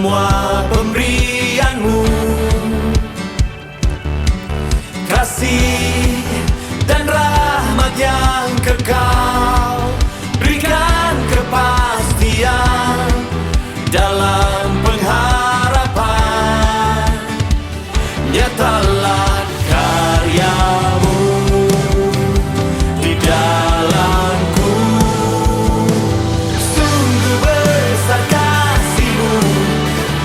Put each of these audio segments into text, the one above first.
semua pemberian-Mu, kasih dan rahmat yang kekal, berikan kepastian dalam pengharapan. Nyatalah karya-Mu di dalamku, sungguh besar kasih-Mu,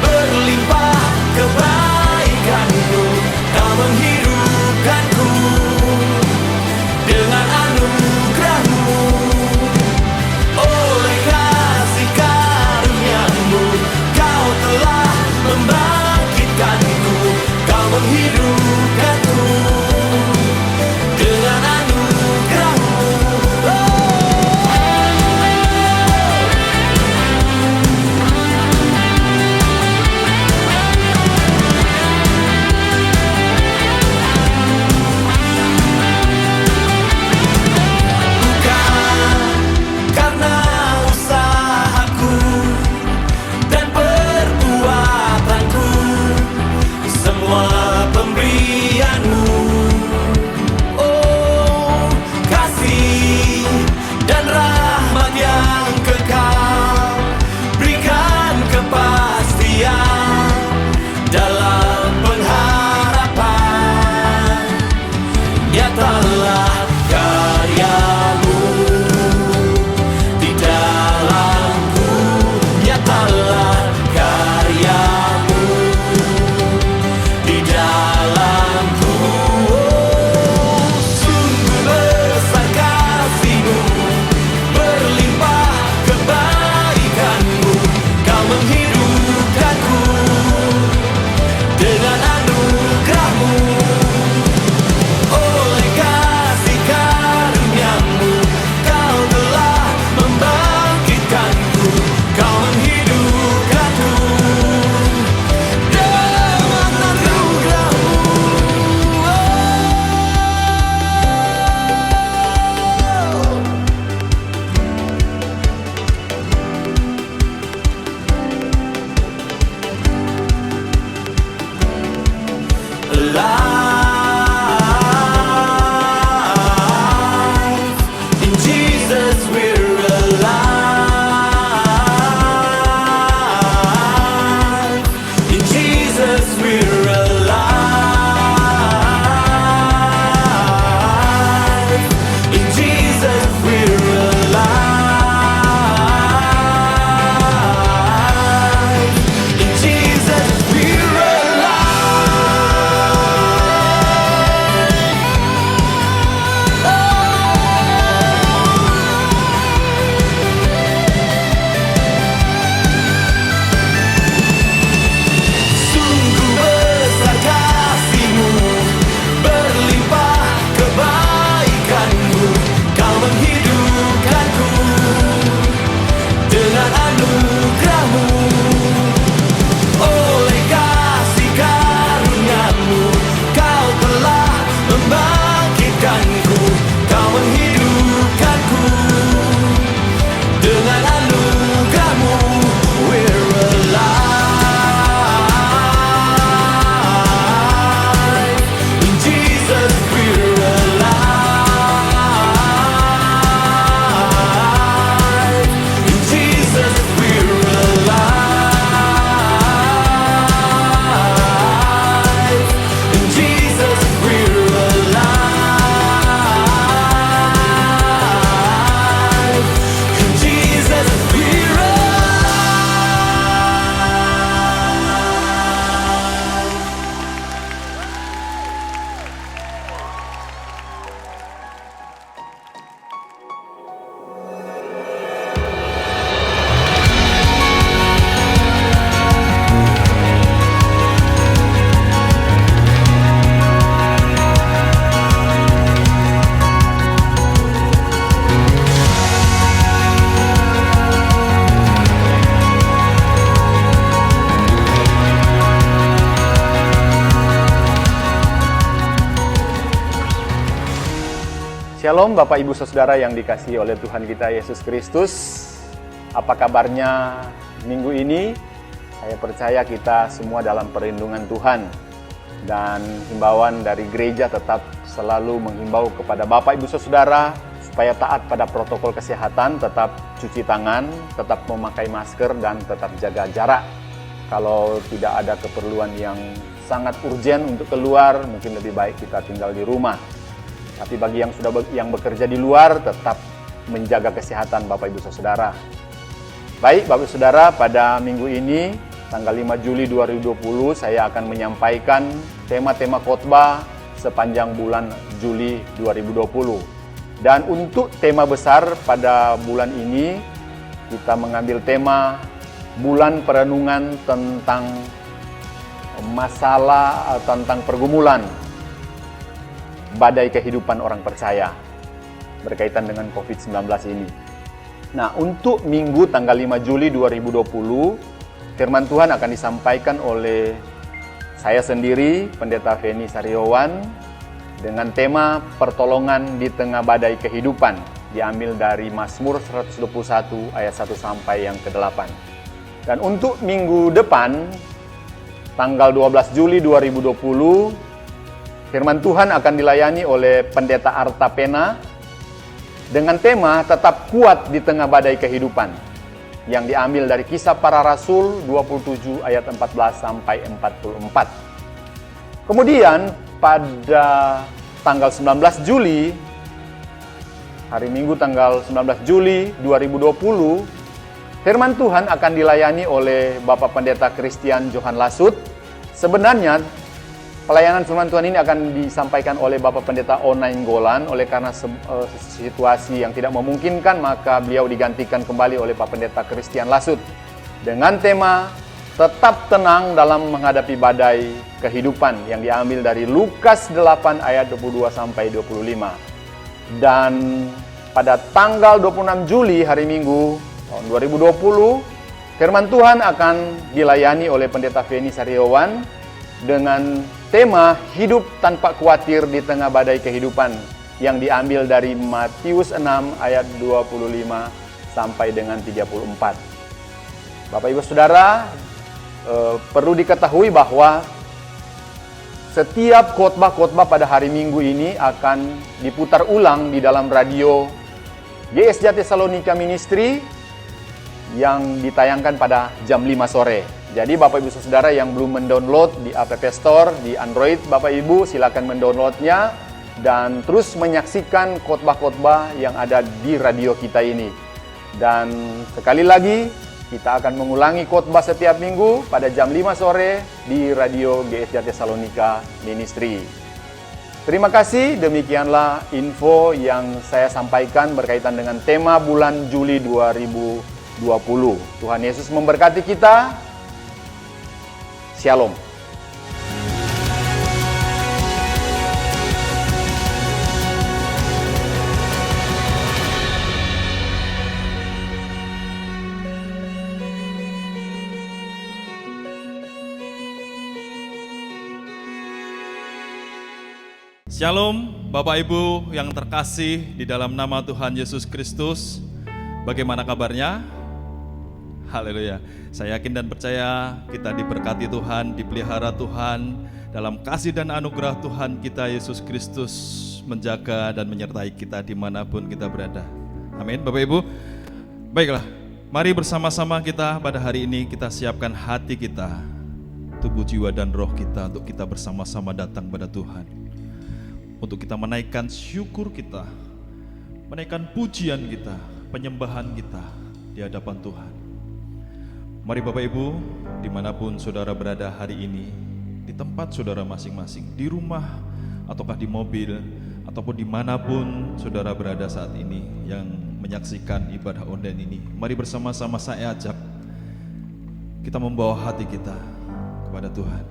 berlimpah kebaikan-Mu, Kau menghidupkanku dengan anugerah-Mu. Oleh kasih karunia-Mu, Kau telah membangkitkanku, Kau menghidupkanku dengan anugerah-Mu. Bukan karena usahaku dan perbuatanku, semua pemberian-Mu, oh kasih dan rahmat yang kekal, berikan kepastian dalam pengharapan. Nyatalah karya-Mu di dalamku, nyatalah karya-Mu di dalamku. Oh, sungguh besar kasih-Mu, berlimpah kebaikan-Mu, Kau menghidupkanku dengan anugerah-Mu. Oleh kasih karunia-Mu, Kau telah membangkitkanku, Kau menghidupkanku dengan anugerah-Mu. Alive in Jesus, we're alive. In Jesus, we're alive. In Jesus, we're alive. In Jesus, we're sungguh besar kasih-Mu, berlimpah kebaikan-Mu, Kau menghidupkanku dengan anugerah-Mu. Oleh kasih karunia-Mu, Kau telah membangkitkanku, Kau menghidupkanku dengan anugerah-Mu. We're alive. In Jesus, we're alive. In Jesus, we're alive. In Jesus, we're alive. In Jesus, we're alive. Shalom Bapak Ibu Saudara yang dikasihi oleh Tuhan kita Yesus Kristus. Apa kabarnya minggu ini? Saya percaya kita semua dalam perlindungan Tuhan. Dan himbauan dari gereja tetap selalu menghimbau kepada Bapak Ibu Saudara supaya taat pada protokol kesehatan, tetap cuci tangan, tetap memakai masker, dan tetap jaga jarak. Kalau tidak ada keperluan yang sangat urgen untuk keluar, mungkin lebih baik kita tinggal di rumah. Tapi bagi yang bekerja di luar, tetap menjaga kesehatan Bapak Ibu Saudara. Baik Bapak Ibu Saudara, pada minggu ini tanggal 5 Juli 2020 saya akan menyampaikan tema-tema khotbah sepanjang bulan Juli 2020. Dan untuk tema besar pada bulan ini kita mengambil tema bulan perenungan tentang masalah tentang pergumulan badai kehidupan orang percaya berkaitan dengan COVID-19 ini. Nah, untuk minggu tanggal 5 Juli 2020, firman Tuhan akan disampaikan oleh saya sendiri, Pendeta Feni Sariowan, dengan tema pertolongan di tengah badai kehidupan, diambil dari Mazmur 121 ayat 1 sampai yang ke-8. Dan untuk minggu depan, tanggal 12 Juli 2020, firman Tuhan akan dilayani oleh Pendeta Arta Pena, dengan tema tetap kuat di tengah badai kehidupan yang diambil dari Kisah Para Rasul 27 ayat 14 sampai 44. Kemudian pada tanggal 19 Juli, hari Minggu tanggal 19 Juli 2020, firman Tuhan akan dilayani oleh Bapak Pendeta Christian Johan Lasut. Sebenarnya pelayanan firman Tuhan ini akan disampaikan oleh Bapak Pendeta Onain Golan. Oleh karena situasi yang tidak memungkinkan, maka beliau digantikan kembali oleh Pak Pendeta Christian Lasut dengan tema tetap tenang dalam menghadapi badai kehidupan yang diambil dari Lukas 8 ayat 22 sampai 25. Dan pada tanggal 26 Juli hari Minggu tahun 2020, firman Tuhan akan dilayani oleh Pendeta Feni Sariowan dengan tema hidup tanpa khawatir di tengah badai kehidupan yang diambil dari Matius 6 ayat 25 sampai dengan 34. Bapak Ibu Saudara, perlu diketahui bahwa setiap khotbah-khotbah pada hari Minggu ini akan diputar ulang di dalam radio GSJ Tesalonika Ministry yang ditayangkan pada jam 5 sore. Jadi Bapak Ibu Saudara yang belum mendownload di App Store, di Android Bapak Ibu silakan mendownloadnya dan terus menyaksikan khotbah-khotbah yang ada di radio kita ini. Dan sekali lagi kita akan mengulangi khotbah setiap minggu pada jam 5 sore di radio GSJ Tesalonika Ministry. Terima kasih, demikianlah info yang saya sampaikan berkaitan dengan tema bulan Juli 2020. Tuhan Yesus memberkati kita. Shalom. Shalom, Bapak Ibu yang terkasih di dalam nama Tuhan Yesus Kristus. Bagaimana kabarnya? Haleluya. Saya yakin dan percaya kita diberkati Tuhan, dipelihara Tuhan, dalam kasih dan anugerah Tuhan kita Yesus Kristus menjaga dan menyertai kita dimanapun kita berada. Amin, Bapak Ibu. Baiklah, mari bersama-sama kita pada hari ini kita siapkan hati kita, tubuh, jiwa, dan roh kita untuk kita bersama-sama datang pada Tuhan. Untuk kita menaikkan syukur kita, menaikkan pujian kita, penyembahan kita di hadapan Tuhan. Mari Bapak Ibu, dimanapun saudara berada hari ini, di tempat saudara masing-masing, di rumah, ataukah di mobil, ataupun dimanapun saudara berada saat ini yang menyaksikan ibadah online ini, mari bersama-sama saya ajak kita membawa hati kita kepada Tuhan.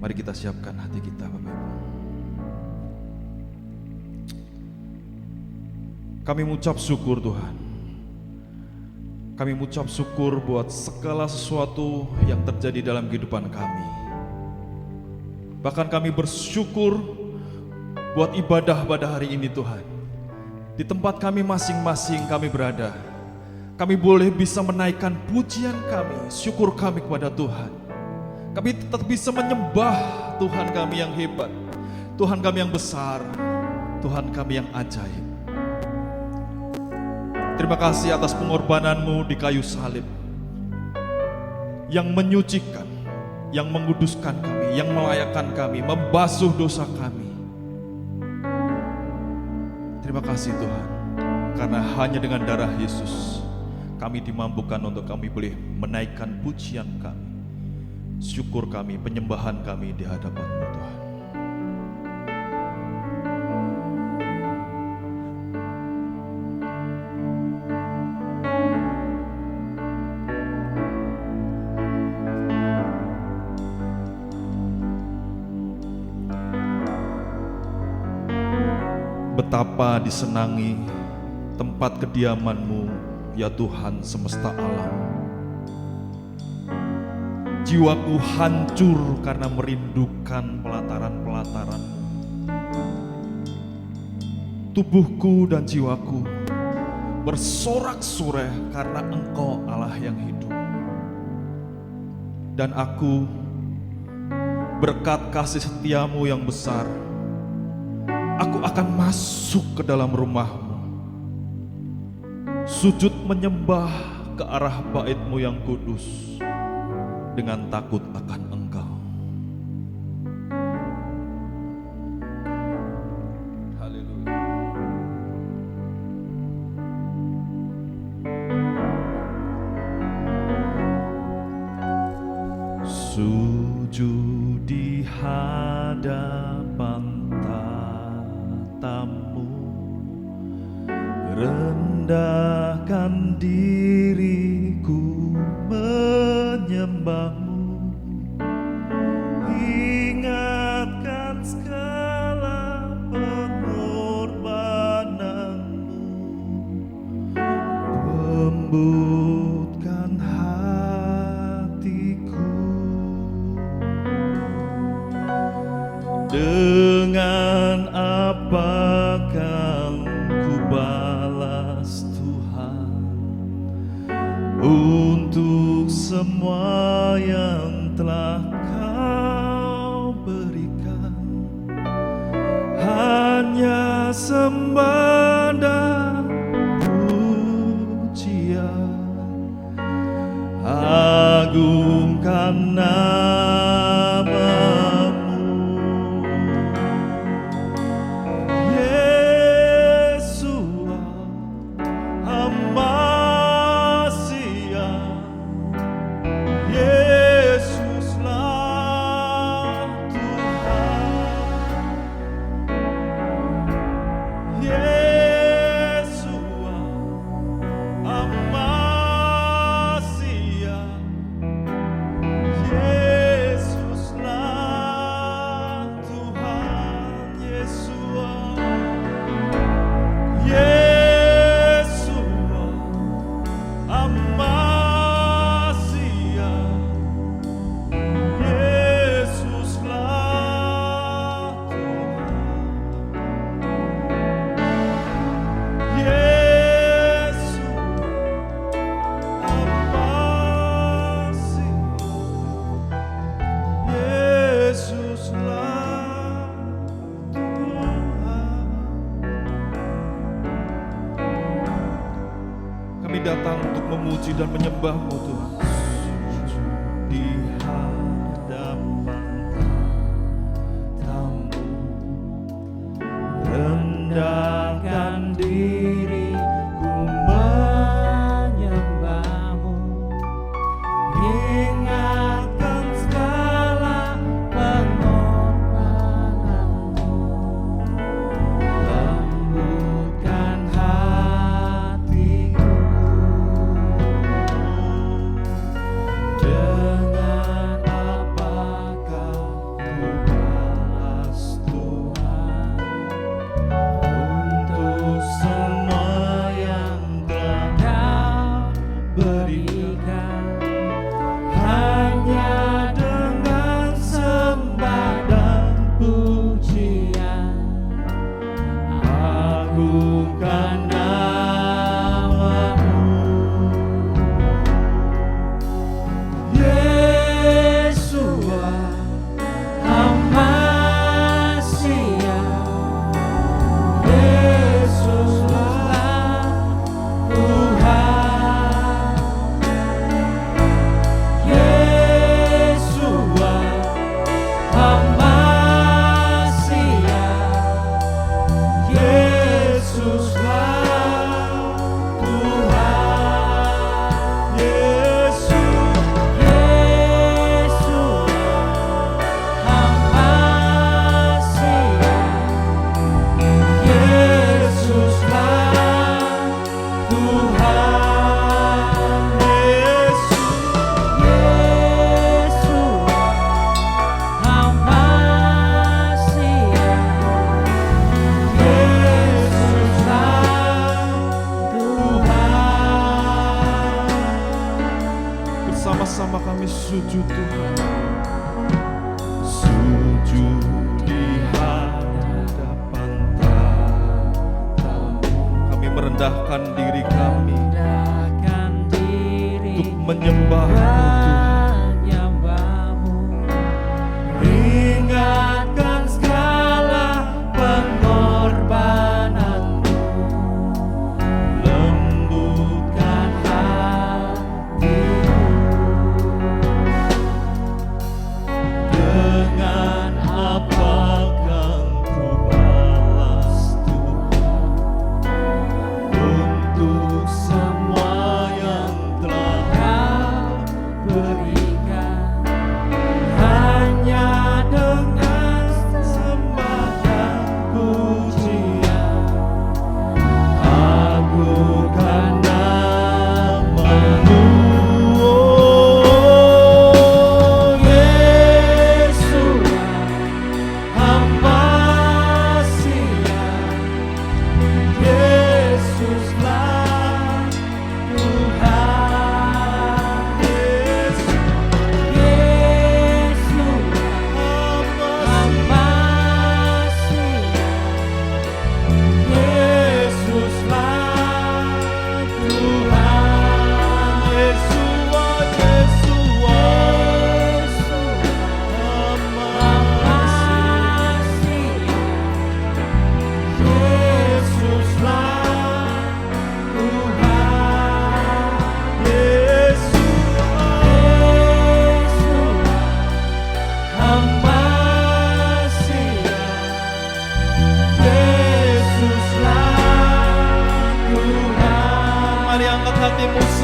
Mari kita siapkan hati kita, Bapak Ibu. Kami mengucap syukur Tuhan. Kami mengucap syukur buat segala sesuatu yang terjadi dalam kehidupan kami. Bahkan kami bersyukur buat ibadah pada hari ini Tuhan. Di tempat kami masing-masing kami berada. kami boleh bisa menaikkan pujian kami, syukur kami kepada Tuhan. Kami tetap bisa menyembah Tuhan kami yang hebat, Tuhan kami yang besar, Tuhan kami yang ajaib. Terima kasih atas pengorbananmu di kayu salib, yang menyucikan, yang menguduskan kami, yang melayakkan kami, membasuh dosa kami. Terima kasih Tuhan, karena hanya dengan darah Yesus kami dimampukan untuk kami boleh menaikkan pujian kami, syukur kami, penyembahan kami di hadapan-Mu Tuhan. Betapa disenangi tempat kediaman-Mu, ya Tuhan semesta alam. Jiwaku hancur karena merindukan pelataran-pelataran-Mu. Tubuhku dan jiwaku bersorak-sorai karena Engkau Allah yang hidup. Dan aku berkat kasih setiamu yang besar, aku akan masuk ke dalam rumah-Mu, sujud menyembah ke arah bait-Mu yang kudus dengan takut akan Engkau. Haleluya. Sujud di hadapan tamu, rendahkan diriku menyembah-Mu, ingatkan segala pengorbanan-Mu, lembutkan hatiku. Dengan apa akan ku balas Tuhan untuk semua yang telah Kau berikan? Hanya sembah dan pujian, agungkan nama-Mu. Datang untuk memuji dan menyembah-Mu Tuhan. Di hadapan tamu, rendahkan diriku menyembah-Mu, ingatkan segala pengorbanan-Mu, lembutkan hatiku.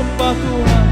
sembah Tuhan.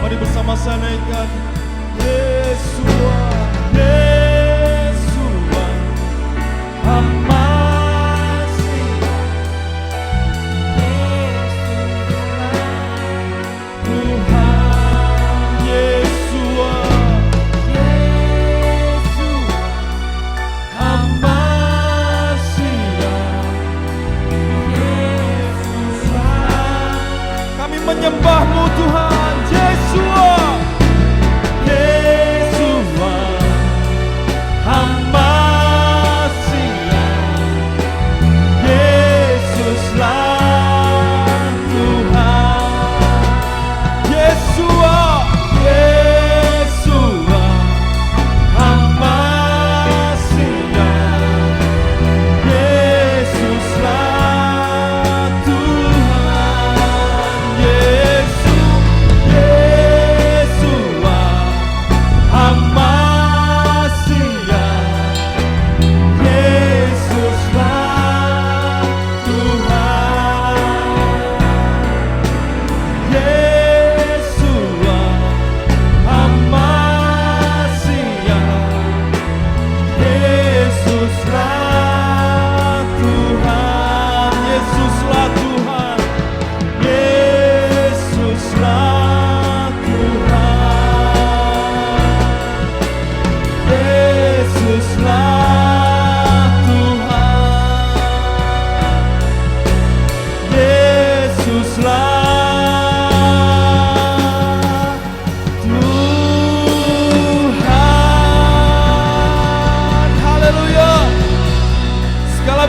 Mari bersama-sama naikkan Yesua, Yesua, Hamasi, Tuhan Yesua, Yesua, Hamasi, Yesuslah. Kami menyembah-Mu Tuhan. Yesua, Yesua, Hamasi, Yesuslah Tuhan. Yesua, Yesua, Hamasi, Yesuslah Tuhan.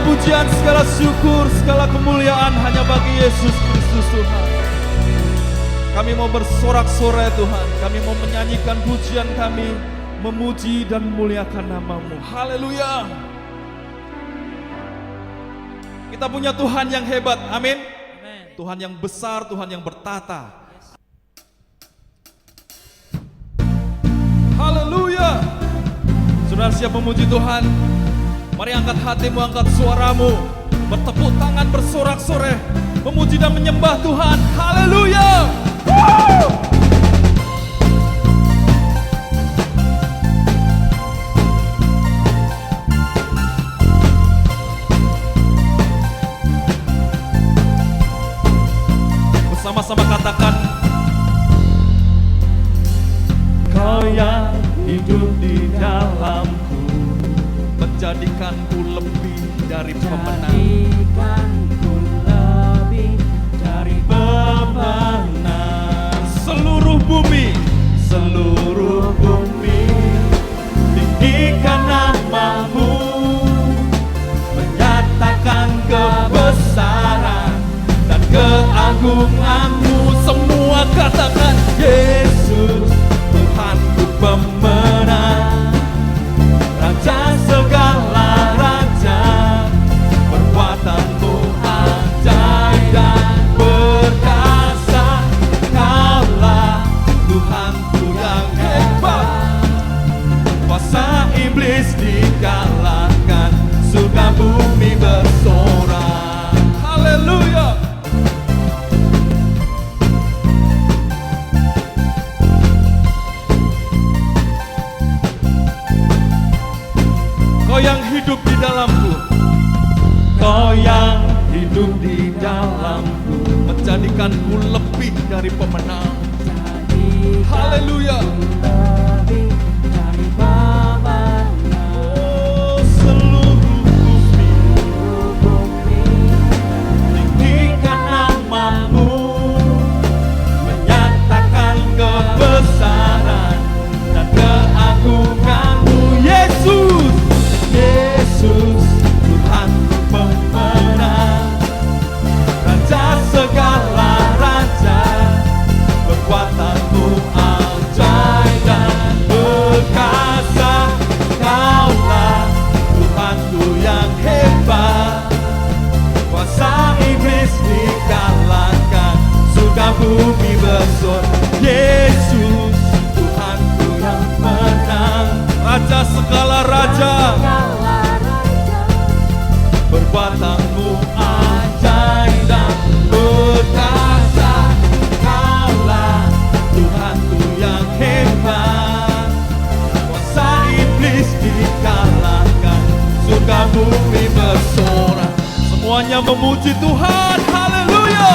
Pujian, segala syukur, segala kemuliaan hanya bagi Yesus Kristus Tuhan. Kami mau bersorak-sorai Tuhan, kami mau menyanyikan pujian kami, memuji dan memuliakan nama-Mu. Haleluya. Kita punya Tuhan yang hebat, amin. Tuhan yang besar, Tuhan yang bertata. Haleluya. Saudara siap memuji Tuhan? Mari angkat hatimu, angkat suaramu, bertepuk tangan, bersorak-sorai, memuji dan menyembah Tuhan. Haleluya. Bersama-sama katakan, Kau yang hidup di dalamku, menjadikanku lebih dari pemenang. Menjadikanku lebih dari pemenang. Seluruh bumi tinggikan nama-Mu, menyatakan kebesaran dan keagungan-Mu. semua katakan, Yesus Tuhanku pemenang, Raja segala raja, perbuatan-Mu ajaib dan perkasa. Kaulah Tuhanku yang hebat, kuasa iblis dikalahkan, surga dalamku. Kau yang hidup di dalamku, menjadikanku lebih dari pemenang. Haleluya. Oh, seluruh bumi tinggikan namamu, menyatakan kebesaran dan keagunganmu. Yesus, Yesus, Tuhanku pemenang, Raja segala raja, kekuatanmu ajaib dan perkasa. Kaulah Tuhanku yang hebat, kuasa iblis dikalahkan, surga bumi bersorak. Yesus, Tuhanku yang menang, Raja segala raja, perbuatanmu ajaib dan perkasa. Kaulah Tuhanku yang hebat, kuasa iblis dikalahkan, surga bumi bersorak. Semuanya memuji Tuhan, haleluya.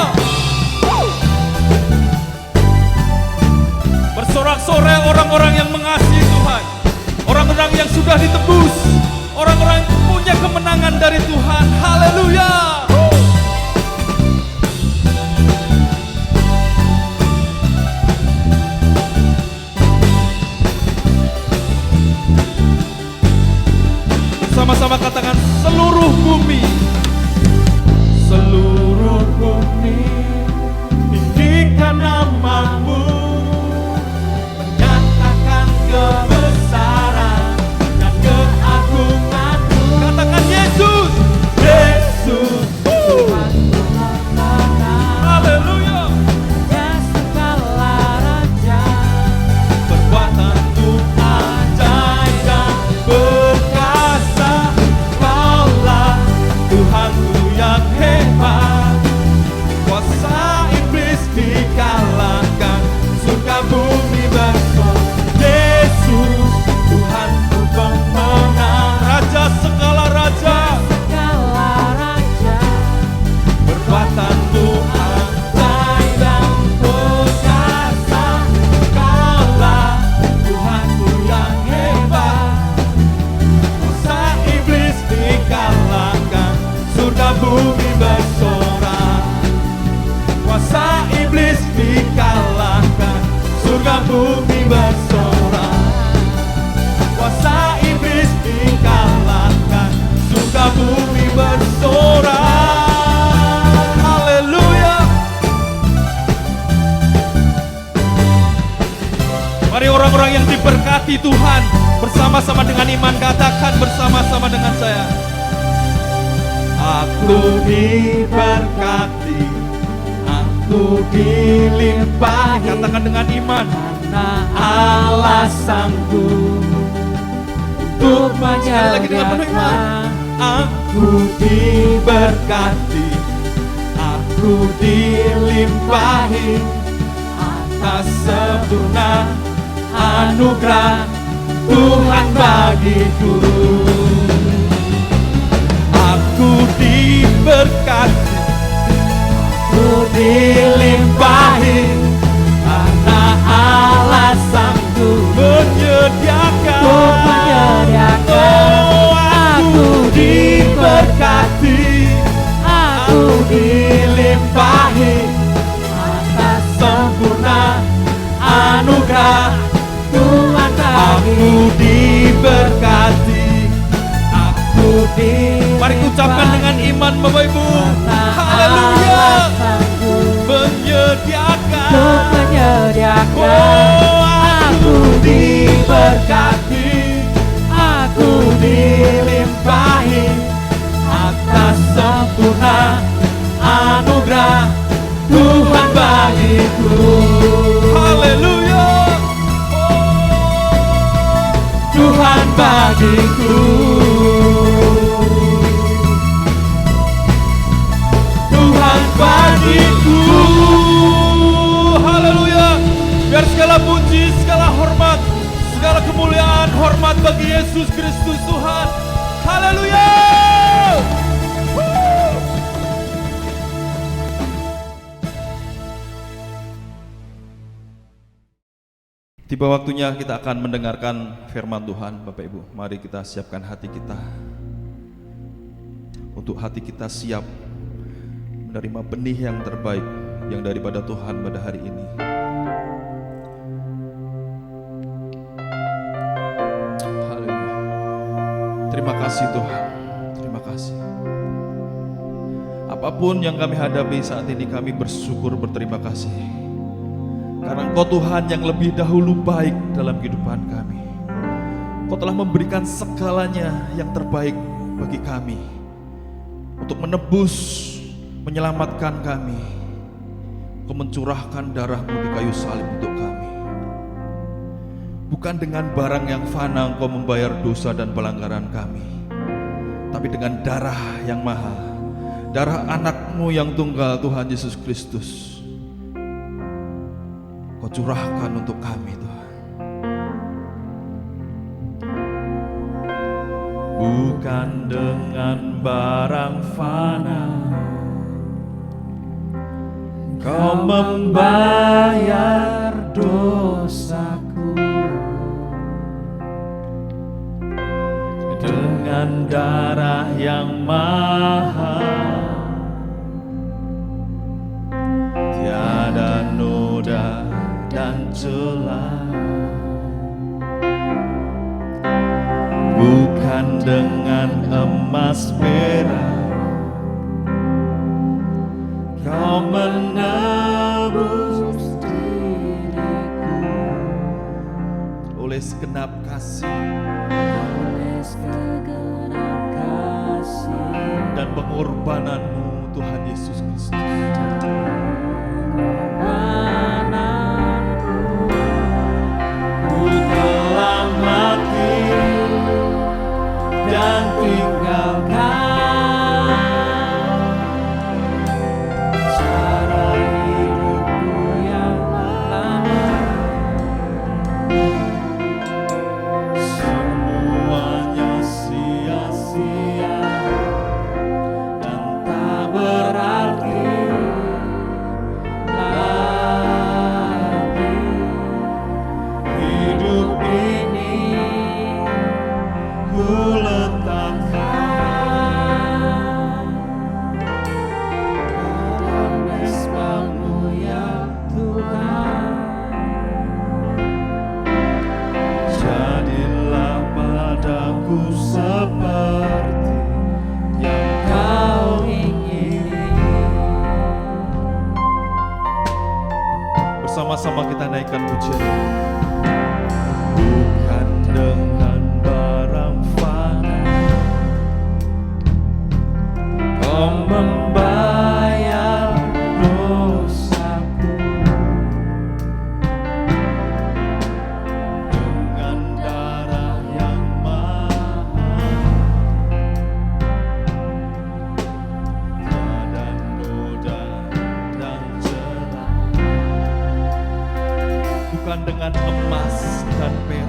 Bersorak-sorai orang-orang yang mengasihi Tuhan, orang-orang yang sudah ditebus, orang-orang yang punya kemenangan dari Tuhan, haleluya. Sama-sama katakan seluruh bumi, seluruh bumi tinggikan namamu, menyatakan kebesaran dan keagunganmu. Katakan Yesus, Yesus, Tuhanku pemenang. Haleluya. Segala raja, perbuatanmu ajaib dan perkasa. Kaulah Tuhanku yang hebat, kuasa iblis dikalahkan, surga bumi bersorak. Yesus, Tuhanku pemenang, Raja segala raja, perbuatanmu ajaib dan perkasa. Kaulah Tuhanku yang hebat, kuasa iblis dikalahkan, surga bumi bersorak. Kuasa iblis dikalahkan, surga bumi bersorak. Kuasa iblis dikalahkan, surga bumi bersorak. Haleluya. Mari orang-orang yang diberkati Tuhan, bersama-sama dengan iman katakan bersama-sama dengan saya. Aku diberkati, aku dilimpahi. Katakan dengan iman. Karena Allah sanggup untuk menyediakan. Aku diberkati, aku dilimpahi atas sempurna anugerah Tuhan bagiku. Aku diberkati, aku dilimpahi karena Allah sanggup menyediakan. Oh, aku diberkati, aku dilimpahi atas sempurna anugerah Tuhan bagiku. Aku diberkati, aku diberkati. Mari ucapkan dengan iman Bapak Ibu. Haleluya. Menyediakan. Oh, aku diberkati, aku dilimpahi atas sempurna anugerah Tuhan bagiku. Haleluya. Oh, Tuhan bagiku. Tuhan bagiku. Haleluya. Biar segala puji, segala hormat, segala kemuliaan, hormat bagi Yesus Kristus Tuhan. Haleluya. Tiba waktunya kita akan mendengarkan firman Tuhan, Bapak Ibu. Mari kita siapkan hati kita. Untuk hati kita siap menerima benih yang terbaik yang daripada Tuhan pada hari ini. Haleluya. Terima kasih Tuhan. Terima kasih. Apapun yang kami hadapi saat ini, kami bersyukur, berterima kasih. Karena Engkau Tuhan yang lebih dahulu baik dalam kehidupan kami. Engkau telah memberikan segalanya yang terbaik bagi kami, untuk menebus, menyelamatkan kami. Engkau mencurahkan darah-Mu di kayu salib untuk kami. Bukan dengan barang yang fana Engkau membayar dosa dan pelanggaran kami, tapi dengan darah yang mahal, darah anak-Mu yang tunggal, Tuhan Yesus Kristus. Kau curahkan untuk kami, Tuhan. Bukan dengan barang fana Kau membayar dosaku, dengan darah yang mahal, tiada noda dan celah. Bukan dengan emas perak Kau menebus diriku, oleh segenap kasih dan pengorbanan-Mu, Tuhan Yesus Kristus. Ku telah mati dan tinggalkan cara hidupku yang lama. Semuanya sia-sia dan tak berarti lagi. Hidup ini ku letakkan dalam mesbah-Mu ya Tuhan. Jadilah padaku seperti yang Kau ingini. Bersama-sama kita naikkan pujian. Bukan dengan barang fana Kau membayar dosaku, dengan darah yang mahal, tiada noda dan celah. Bukan dengan emas dan perak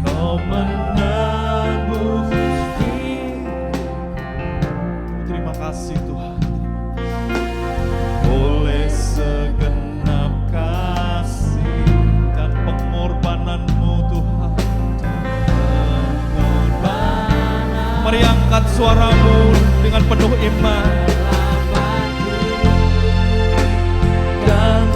Kau menebus diriku. Terima kasih Tuhan. Oleh segenap kasih dan pengorbanan-Mu, Tuhan. Mari angkat suaramu dengan penuh iman. Dan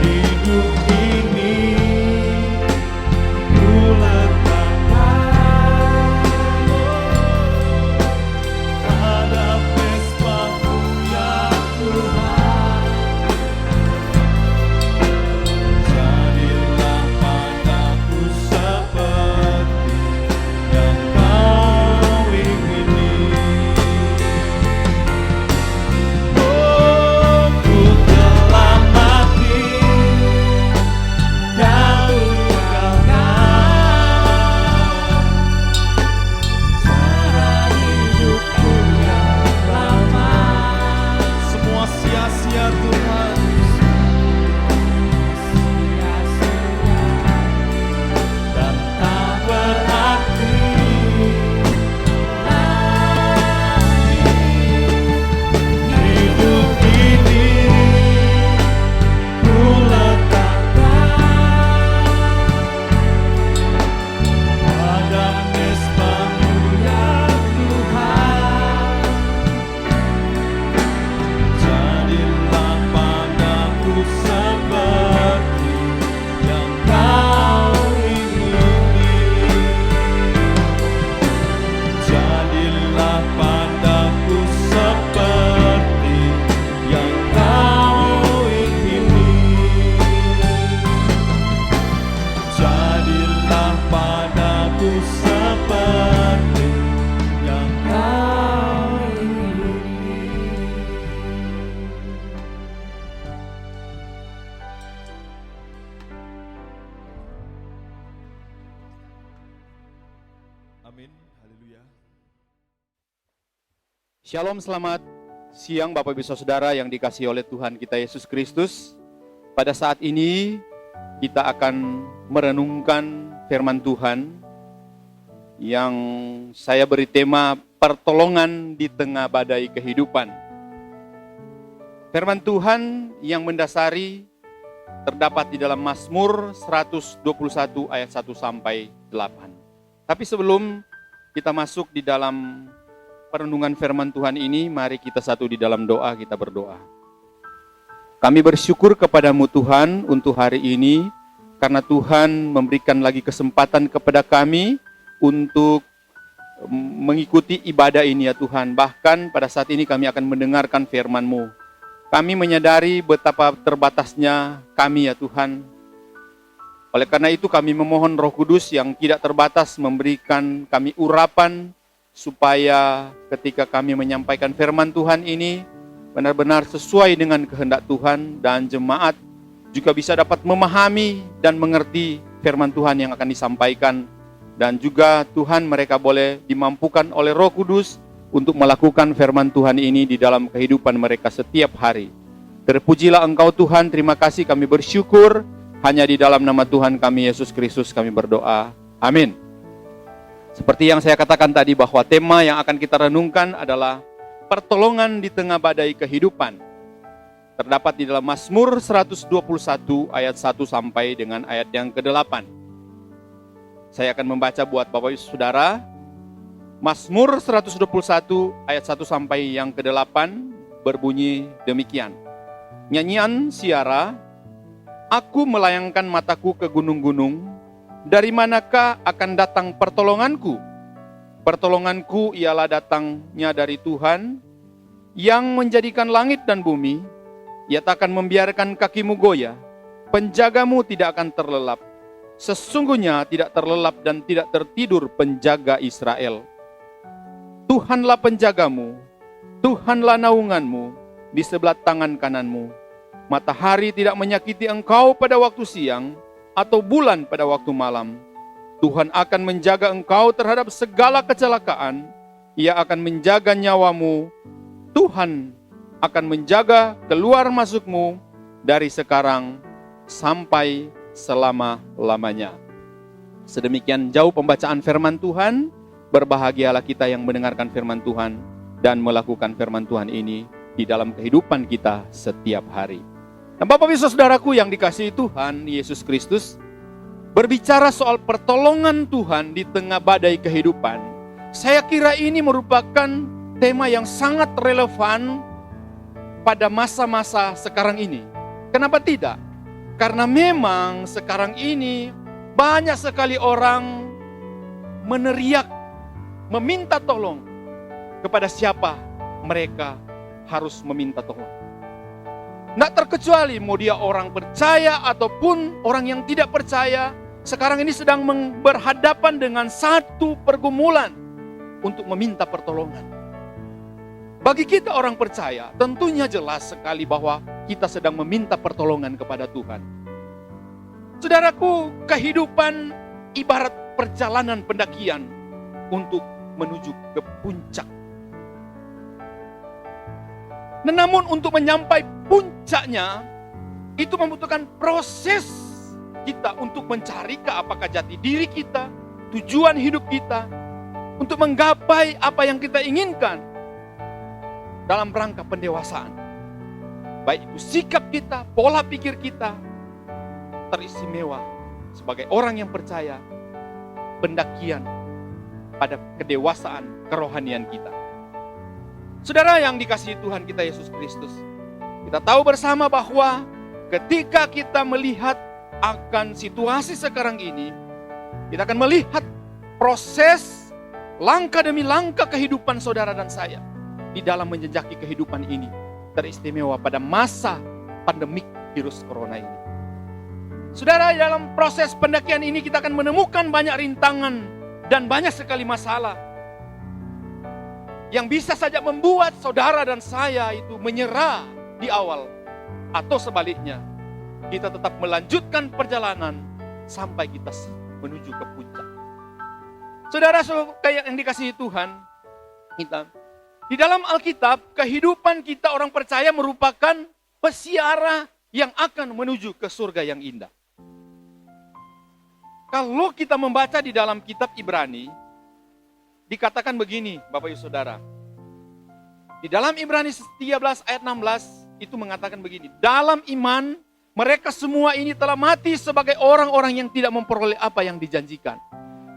hidup ini Shalom, selamat siang Bapak Ibu Saudara yang dikasihi oleh Tuhan kita Yesus Kristus. Pada saat ini kita akan merenungkan firman Tuhan yang saya beri tema pertolongan di tengah badai kehidupan. Firman Tuhan yang mendasari terdapat di dalam Mazmur 121 ayat 1 sampai 8. Tapi sebelum kita masuk di dalam perenungan firman Tuhan ini, mari kita satu di dalam doa, kita berdoa. Kami bersyukur kepadamu Tuhan untuk hari ini, karena Tuhan memberikan lagi kesempatan kepada kami untuk mengikuti ibadah ini ya Tuhan. Bahkan pada saat ini kami akan mendengarkan firman-Mu. Kami menyadari betapa terbatasnya kami ya Tuhan. Oleh karena itu kami memohon Roh Kudus yang tidak terbatas memberikan kami urapan, supaya ketika kami menyampaikan firman Tuhan ini benar-benar sesuai dengan kehendak Tuhan, dan jemaat juga bisa dapat memahami dan mengerti firman Tuhan yang akan disampaikan, dan juga Tuhan mereka boleh dimampukan oleh Roh Kudus untuk melakukan firman Tuhan ini di dalam kehidupan mereka setiap hari. Terpujilah Engkau Tuhan, terima kasih, kami bersyukur, hanya di dalam nama Tuhan kami Yesus Kristus kami berdoa, amin. Seperti yang saya katakan tadi bahwa tema yang akan kita renungkan adalah pertolongan di tengah badai kehidupan. Terdapat di dalam Mazmur 121 ayat 1 sampai dengan ayat yang ke-8. Saya akan membaca buat Bapak Ibu Saudara. Mazmur 121 ayat 1 sampai yang ke-8 berbunyi demikian. Nyanyian Siara, aku melayangkan mataku ke gunung-gunung. Dari manakah akan datang pertolonganku? Pertolonganku ialah datangnya dari Tuhan yang menjadikan langit dan bumi. Ia tak akan membiarkan kakimu goyah. Penjagamu tidak akan terlelap. Sesungguhnya tidak terlelap dan tidak tertidur penjaga Israel. Tuhanlah penjagamu, Tuhanlah naunganmu di sebelah tangan kananmu. Matahari tidak menyakiti engkau pada waktu siang, atau bulan pada waktu malam. Tuhan akan menjaga engkau terhadap segala kecelakaan. Ia akan menjaga nyawamu. Tuhan akan menjaga keluar masukmu dari sekarang sampai selama-lamanya. Sedemikian jauh pembacaan firman Tuhan. Berbahagialah kita yang mendengarkan firman Tuhan dan melakukan firman Tuhan ini di dalam kehidupan kita setiap hari. Nah, Bapak Ibu Saudaraku yang dikasihi Tuhan Yesus Kristus, berbicara soal pertolongan Tuhan di tengah badai kehidupan, saya kira ini merupakan tema yang sangat relevan pada masa-masa sekarang ini. Kenapa tidak? Karena memang sekarang ini banyak sekali orang meneriak, meminta tolong. Kepada siapa mereka harus meminta tolong? Tidak terkecuali mau dia orang percaya ataupun orang yang tidak percaya, sekarang ini sedang berhadapan dengan satu pergumulan untuk meminta pertolongan. Bagi kita orang percaya, tentunya jelas sekali bahwa kita sedang meminta pertolongan kepada Tuhan. Saudaraku, kehidupan ibarat perjalanan pendakian untuk menuju ke puncak. Namun untuk menyampai puncaknya, itu membutuhkan proses kita untuk mencari apakah jati diri kita, tujuan hidup kita, untuk menggapai apa yang kita inginkan dalam rangka pendewasaan. Baik itu sikap kita, pola pikir kita, teristimewa sebagai orang yang percaya, pendakian pada kedewasaan kerohanian kita. Saudara yang dikasihi Tuhan kita Yesus Kristus, kita tahu bersama bahwa ketika kita melihat akan situasi sekarang ini, kita akan melihat proses langkah demi langkah kehidupan saudara dan saya di dalam menjejaki kehidupan ini, teristimewa pada masa pandemik virus corona ini. Saudara, dalam proses pendakian ini kita akan menemukan banyak rintangan dan banyak sekali masalah yang bisa saja membuat saudara dan saya itu menyerah di awal, atau sebaliknya kita tetap melanjutkan perjalanan sampai kita menuju ke puncak. Saudara kayak yang dikasihi Tuhan, kita Di dalam Alkitab, kehidupan kita orang percaya merupakan pesiara yang akan menuju ke surga yang indah. Kalau kita membaca di dalam kitab Ibrani, dikatakan begini, Bapak Ibu Saudara. Di dalam Ibrani 13 ayat 16 itu mengatakan begini. Dalam iman mereka semua ini telah mati sebagai orang-orang yang tidak memperoleh apa yang dijanjikan.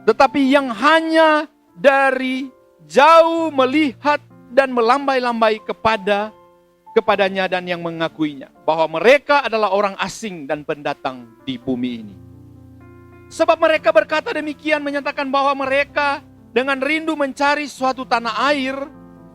Tetapi yang hanya dari jauh melihat dan melambai-lambai kepadanya dan yang mengakuinya. Bahwa mereka adalah orang asing dan pendatang di bumi ini. Sebab mereka berkata demikian menyatakan bahwa mereka dengan rindu mencari suatu tanah air.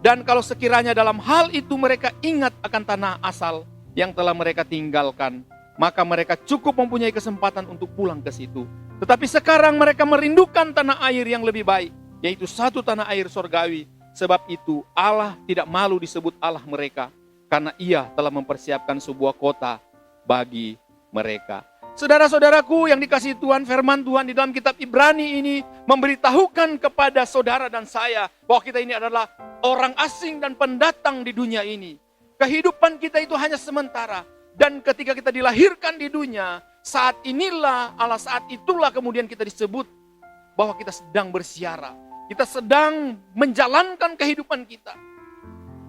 Dan kalau sekiranya dalam hal itu mereka ingat akan tanah asal yang telah mereka tinggalkan, maka mereka cukup mempunyai kesempatan untuk pulang ke situ. Tetapi sekarang mereka merindukan tanah air yang lebih baik, yaitu satu tanah air sorgawi. Sebab itu Allah tidak malu disebut Allah mereka, karena Ia telah mempersiapkan sebuah kota bagi mereka. Saudara-saudaraku yang dikasihi Tuhan, firman Tuhan di dalam kitab Ibrani ini memberitahukan kepada saudara dan saya bahwa kita ini adalah orang asing dan pendatang di dunia ini. Kehidupan kita itu hanya sementara. Dan ketika kita dilahirkan di dunia, saat itulah kemudian kita disebut bahwa kita sedang bersiara. Kita sedang menjalankan kehidupan kita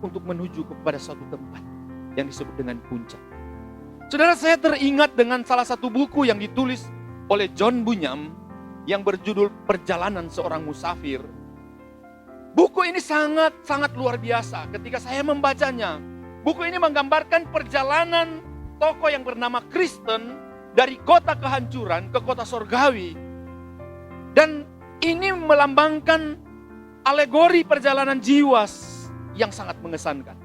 untuk menuju kepada suatu tempat yang disebut dengan puncak. Saudara, saya teringat dengan salah satu buku yang ditulis oleh John Bunyan yang berjudul Perjalanan Seorang Musafir. Buku ini sangat luar biasa ketika saya membacanya. Buku ini menggambarkan perjalanan tokoh yang bernama Kristen dari kota kehancuran ke kota sorgawi. Dan ini melambangkan alegori perjalanan jiwa yang sangat mengesankan.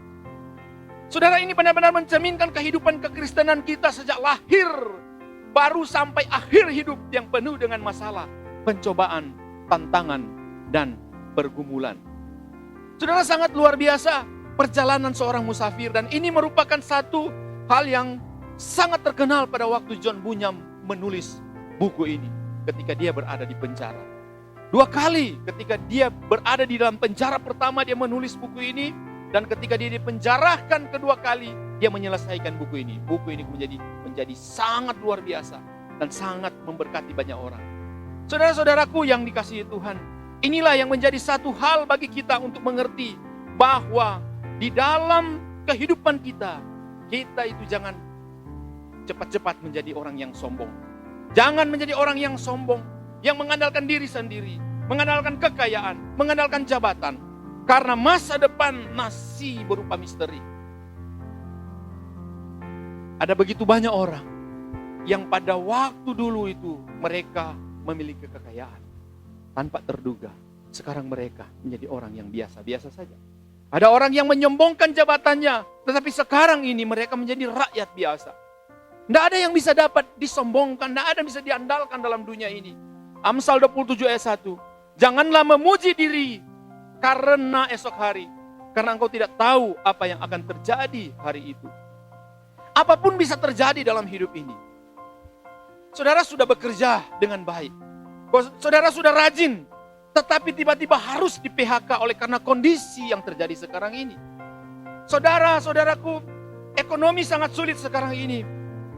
Saudara, ini benar-benar mencerminkan kehidupan kekristenan kita sejak lahir baru sampai akhir hidup yang penuh dengan masalah, pencobaan, tantangan, dan pergumulan. Saudara, sangat luar biasa perjalanan seorang musafir, dan ini merupakan satu hal yang sangat terkenal pada waktu John Bunyan menulis buku ini ketika dia berada di penjara. 2 kali ketika dia berada di dalam penjara, pertama dia menulis buku ini, dan ketika dia dipenjarakan kedua kali, dia menyelesaikan buku ini. Buku ini menjadi sangat luar biasa dan sangat memberkati banyak orang. Saudara-saudaraku yang dikasihi Tuhan, inilah yang menjadi satu hal bagi kita untuk mengerti bahwa di dalam kehidupan kita itu jangan cepat-cepat menjadi orang yang sombong. Jangan menjadi orang yang sombong, yang mengandalkan diri sendiri, mengandalkan kekayaan, mengandalkan jabatan. Karena masa depan masih berupa misteri. Ada begitu banyak orang yang pada waktu dulu itu mereka memiliki kekayaan. Tanpa terduga, sekarang mereka menjadi orang yang biasa-biasa saja. Ada orang yang menyombongkan jabatannya, tetapi sekarang ini mereka menjadi rakyat biasa. Tidak ada yang bisa dapat disombongkan, tidak ada yang bisa diandalkan dalam dunia ini. Amsal 27 ayat 1. Janganlah memuji diri karena esok hari, karena engkau tidak tahu apa yang akan terjadi hari itu. Apapun bisa terjadi dalam hidup ini. Saudara sudah bekerja dengan baik, saudara sudah rajin, tetapi tiba-tiba harus di PHK oleh karena kondisi yang terjadi sekarang ini. Saudara-saudaraku, ekonomi sangat sulit sekarang ini.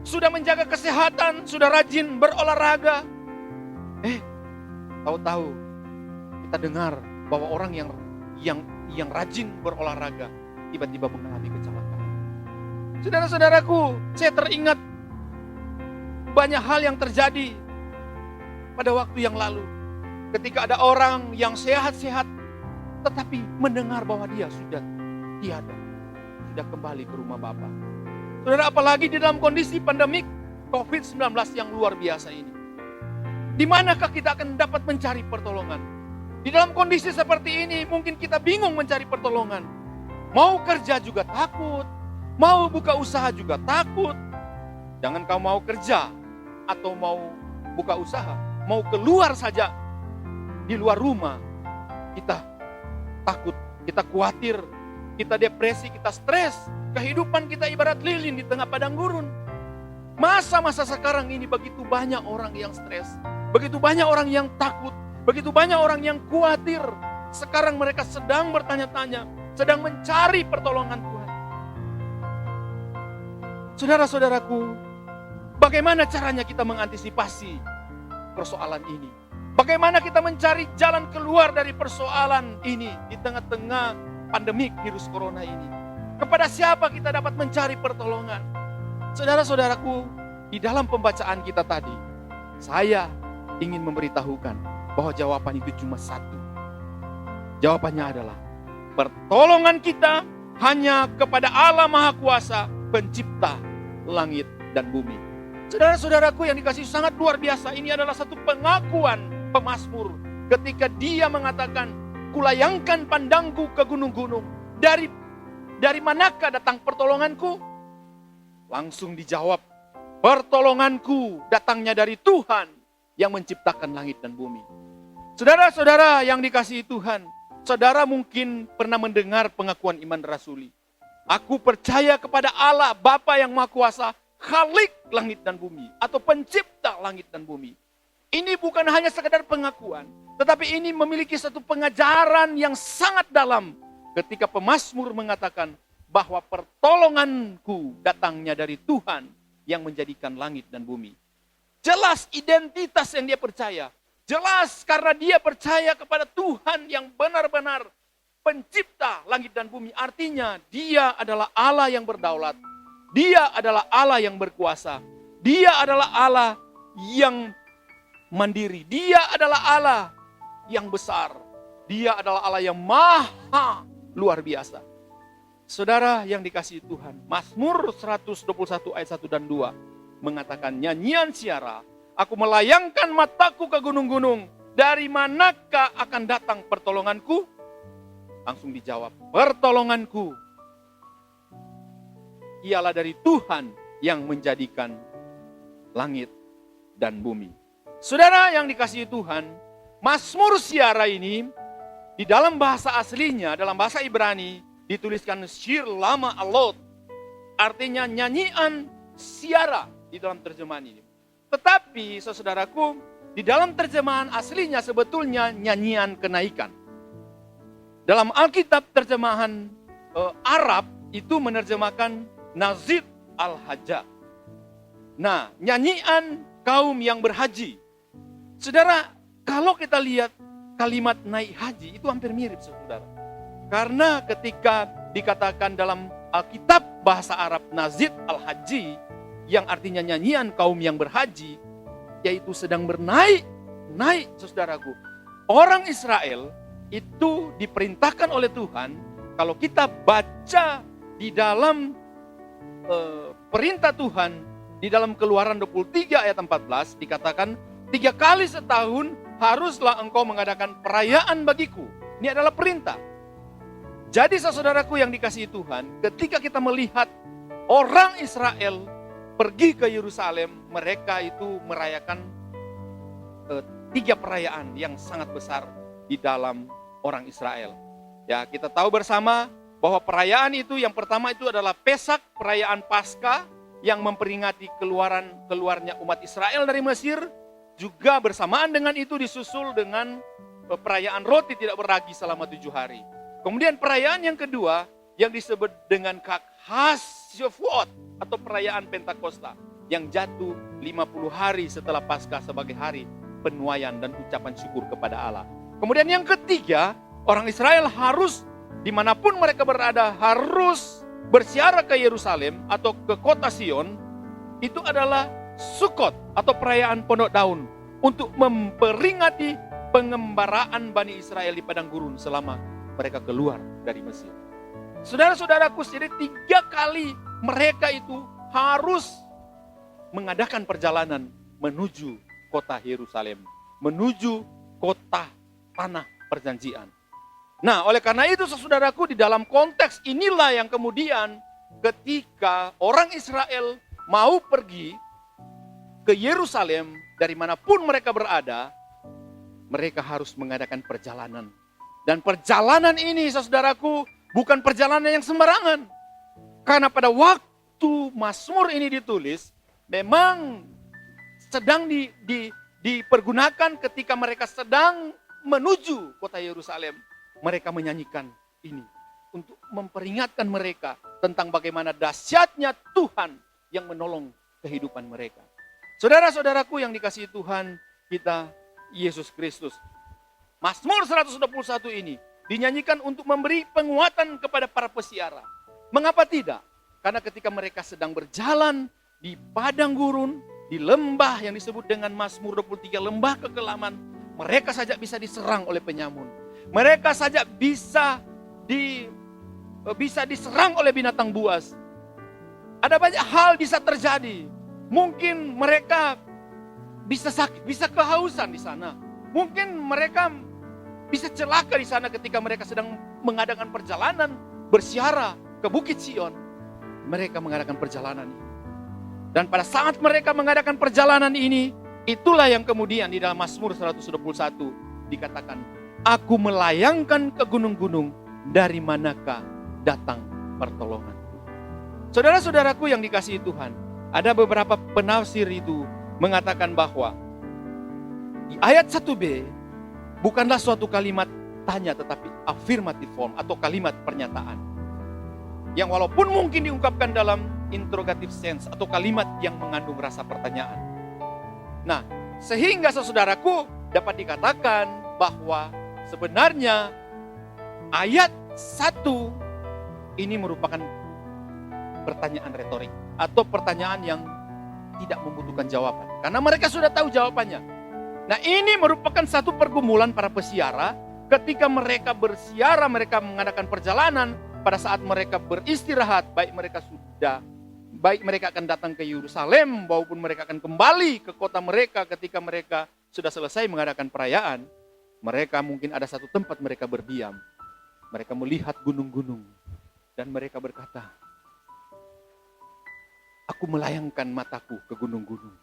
Sudah menjaga kesehatan, sudah rajin berolahraga. Tahu-tahu kita dengar bahwa orang yang rajin berolahraga tiba-tiba mengalami kecelakaan. Saudara-saudaraku, saya teringat banyak hal yang terjadi pada waktu yang lalu. Ketika ada orang yang sehat-sehat tetapi mendengar bahwa dia sudah tiada, sudah kembali ke rumah Bapa. Saudara, apalagi di dalam kondisi pandemik COVID-19 yang luar biasa ini. Di manakah kita akan dapat mencari pertolongan? Di dalam kondisi seperti ini mungkin kita bingung mencari pertolongan. Mau kerja juga takut, mau buka usaha juga takut. Jangan kau mau kerja atau mau buka usaha, mau keluar saja di luar rumah, kita takut, kita khawatir, kita depresi, kita stres. Kehidupan kita ibarat lilin di tengah padang gurun. Masa-masa sekarang ini begitu banyak orang yang stres, begitu banyak orang yang takut, begitu banyak orang yang khawatir. Sekarang mereka sedang bertanya-tanya, sedang mencari pertolongan Tuhan. Saudara-saudaraku, bagaimana caranya kita mengantisipasi persoalan ini? Bagaimana kita mencari jalan keluar dari persoalan ini di tengah-tengah pandemik virus corona ini? Kepada siapa kita dapat mencari pertolongan? Saudara-saudaraku, di dalam pembacaan kita tadi, saya ingin memberitahukan bahwa jawaban itu cuma satu. Jawabannya adalah pertolongan kita hanya kepada Allah Maha Kuasa, pencipta langit dan bumi. Saudara-saudaraku yang dikasihi, sangat luar biasa. Ini adalah satu pengakuan pemazmur ketika dia mengatakan, kulayangkan pandangku ke gunung-gunung. Dari manakah datang pertolonganku? Langsung dijawab, pertolonganku datangnya dari Tuhan yang menciptakan langit dan bumi. Saudara-saudara yang dikasihi Tuhan, saudara mungkin pernah mendengar pengakuan iman rasuli. Aku percaya kepada Allah, Bapa yang Maha Kuasa, Khalik langit dan bumi, atau pencipta langit dan bumi. Ini bukan hanya sekedar pengakuan, tetapi ini memiliki satu pengajaran yang sangat dalam ketika pemazmur mengatakan bahwa pertolonganku datangnya dari Tuhan yang menjadikan langit dan bumi. Jelas identitas yang dia percaya. Jelas karena dia percaya kepada Tuhan yang benar-benar pencipta langit dan bumi. Artinya dia adalah Allah yang berdaulat. Dia adalah Allah yang berkuasa. Dia adalah Allah yang mandiri. Dia adalah Allah yang besar. Dia adalah Allah yang maha luar biasa. Saudara yang dikasihi Tuhan, Mazmur 121 ayat 1 dan 2 mengatakan, nyanyian siara, aku melayangkan mataku ke gunung-gunung, dari manakah akan datang pertolonganku? Langsung dijawab, pertolonganku ialah dari Tuhan yang menjadikan langit dan bumi. Saudara yang dikasihi Tuhan, Mazmur siara ini di dalam bahasa aslinya, dalam bahasa Ibrani, dituliskan Shir Lama Alot. Artinya nyanyian siara di dalam terjemahan ini. Tetapi saudaraku, di dalam terjemahan aslinya sebetulnya nyanyian kenaikan. Dalam Alkitab terjemahan Arab itu menerjemahkan Nazid al-Hajjah. Nah, nyanyian kaum yang berhaji. Saudara, kalau kita lihat kalimat naik haji itu hampir mirip, saudara. Karena ketika dikatakan dalam Alkitab bahasa Arab Nazid al-Haji, yang artinya nyanyian kaum yang berhaji, yaitu sedang bernaik, saudaraku. Orang Israel itu diperintahkan oleh Tuhan, kalau kita baca di dalam perintah Tuhan, di dalam Keluaran 23 ayat 14, dikatakan 3 kali setahun haruslah engkau mengadakan perayaan bagiku. Ini adalah perintah. Jadi saudaraku yang dikasihi Tuhan, ketika kita melihat orang Israel pergi ke Yerusalem, mereka itu merayakan 3 perayaan yang sangat besar di dalam orang Israel. Ya, kita tahu bersama bahwa perayaan itu yang pertama itu adalah Pesak, perayaan Paskah yang memperingati keluarnya umat Israel dari Mesir. Juga bersamaan dengan itu disusul dengan perayaan roti tidak beragi selama 7 hari. Kemudian perayaan yang kedua yang disebut dengan Shavuot atau perayaan Pentakosta yang jatuh 50 hari setelah Paskah sebagai hari penuaian dan ucapan syukur kepada Allah. Kemudian yang ketiga, orang Israel harus dimanapun mereka berada harus berziarah ke Yerusalem atau ke kota Sion. Itu adalah Sukot atau perayaan pondok daun untuk memperingati pengembaraan Bani Israel di padang gurun selama mereka keluar dari Mesir. Saudara-saudaraku, jadi 3 kali mereka itu harus mengadakan perjalanan menuju kota Yerusalem, menuju kota tanah perjanjian. Nah, oleh karena itu saudaraku, di dalam konteks inilah yang kemudian ketika orang Israel mau pergi ke Yerusalem, dari manapun mereka berada, mereka harus mengadakan perjalanan. Dan perjalanan ini, saudaraku, bukan perjalanan yang sembarangan. Karena pada waktu Mazmur ini ditulis, memang sedang dipergunakan ketika mereka sedang menuju kota Yerusalem. Mereka menyanyikan ini. untuk memperingatkan mereka tentang bagaimana dahsyatnya Tuhan yang menolong kehidupan mereka. Saudara-saudaraku yang dikasihi Tuhan kita Yesus Kristus. Mazmur 121 ini dinyanyikan untuk memberi penguatan kepada para pesiara. Mengapa tidak? Karena ketika mereka sedang berjalan di padang gurun, di lembah yang disebut dengan Mazmur 23, lembah kekelaman, mereka saja bisa diserang oleh penyamun. Mereka saja bisa diserang oleh binatang buas. Ada banyak hal bisa terjadi. Mungkin mereka bisa sakit, bisa kehausan di sana. Mungkin mereka bisa celaka di sana ketika mereka sedang mengadakan perjalanan bersiara ke Bukit Sion. Mereka mengadakan perjalanan ini. Dan pada saat mereka mengadakan perjalanan ini, itulah yang kemudian di dalam Mazmur 121 dikatakan, aku melayangkan ke gunung-gunung, dari manakah datang pertolonganku. Saudara-saudaraku yang dikasihi Tuhan, ada beberapa penafsir itu mengatakan bahwa di ayat 1b bukanlah suatu kalimat tanya tetapi affirmative form atau kalimat pernyataan. Yang walaupun mungkin diungkapkan dalam interrogative sense atau kalimat yang mengandung rasa pertanyaan. Nah, sehingga saudaraku dapat dikatakan bahwa sebenarnya ayat 1 ini merupakan pertanyaan retorik atau pertanyaan yang tidak membutuhkan jawaban. Karena mereka sudah tahu jawabannya. Nah, ini merupakan satu pergumulan para pesiara ketika mereka bersiara, mereka mengadakan perjalanan. Pada saat mereka beristirahat, baik mereka akan datang ke Yerusalem maupun mereka akan kembali ke kota mereka ketika mereka sudah selesai mengadakan perayaan. Mereka mungkin ada satu tempat mereka berdiam. Mereka melihat gunung-gunung dan mereka berkata, aku melayangkan mataku ke gunung-gunung.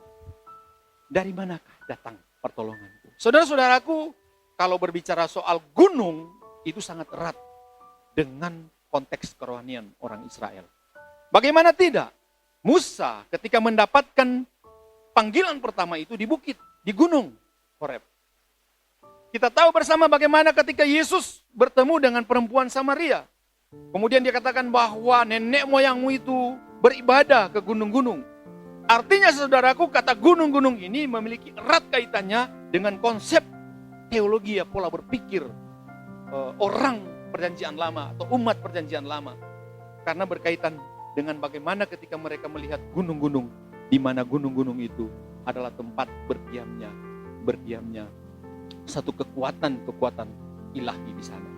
Dari manakah datang pertolonganku? Saudara-saudaraku, kalau berbicara soal gunung, itu sangat erat dengan konteks kerohanian orang Israel. Bagaimana tidak? Musa ketika mendapatkan panggilan pertama itu di bukit, di gunung Horeb. Kita tahu bersama bagaimana ketika Yesus bertemu dengan perempuan Samaria. Kemudian dia katakan bahwa nenek moyangmu itu beribadah ke gunung-gunung. Artinya saudaraku, kata gunung-gunung ini memiliki erat kaitannya dengan konsep teologi ya, pola berpikir orang perjanjian lama atau umat perjanjian lama. Karena berkaitan dengan bagaimana ketika mereka melihat gunung-gunung, di mana gunung-gunung itu adalah tempat berdiamnya satu kekuatan ilahi di sana.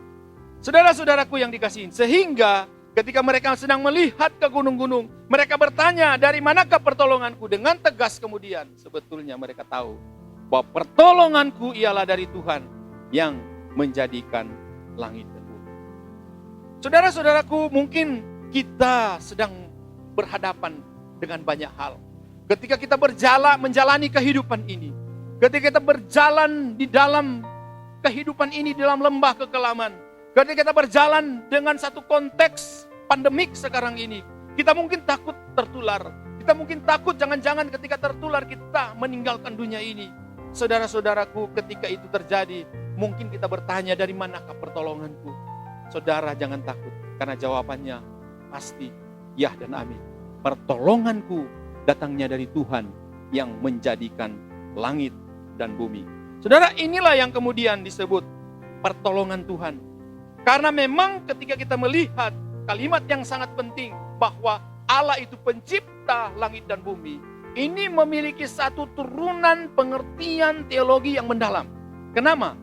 Saudara-saudaraku yang dikasihi, sehingga ketika mereka sedang melihat ke gunung-gunung, mereka bertanya, dari manakah pertolonganku? Dengan tegas kemudian, sebetulnya mereka tahu bahwa pertolonganku ialah dari Tuhan yang menjadikan langit dan bumi. Saudara-saudaraku, mungkin kita sedang berhadapan dengan banyak hal. Ketika kita menjalani kehidupan ini, ketika kita berjalan di dalam kehidupan ini, di dalam lembah kekelaman, ketika kita berjalan dengan satu konteks pandemik sekarang ini, kita mungkin takut tertular. Kita mungkin takut jangan-jangan ketika tertular kita meninggalkan dunia ini. Saudara-saudaraku, ketika itu terjadi, mungkin kita bertanya, dari manakah pertolonganku? Saudara, jangan takut, karena jawabannya pasti ya dan amin. Pertolonganku datangnya dari Tuhan yang menjadikan langit dan bumi. Saudara, inilah yang kemudian disebut pertolongan Tuhan. Karena memang ketika kita melihat kalimat yang sangat penting bahwa Allah itu pencipta langit dan bumi, ini memiliki satu turunan pengertian teologi yang mendalam. Kenapa?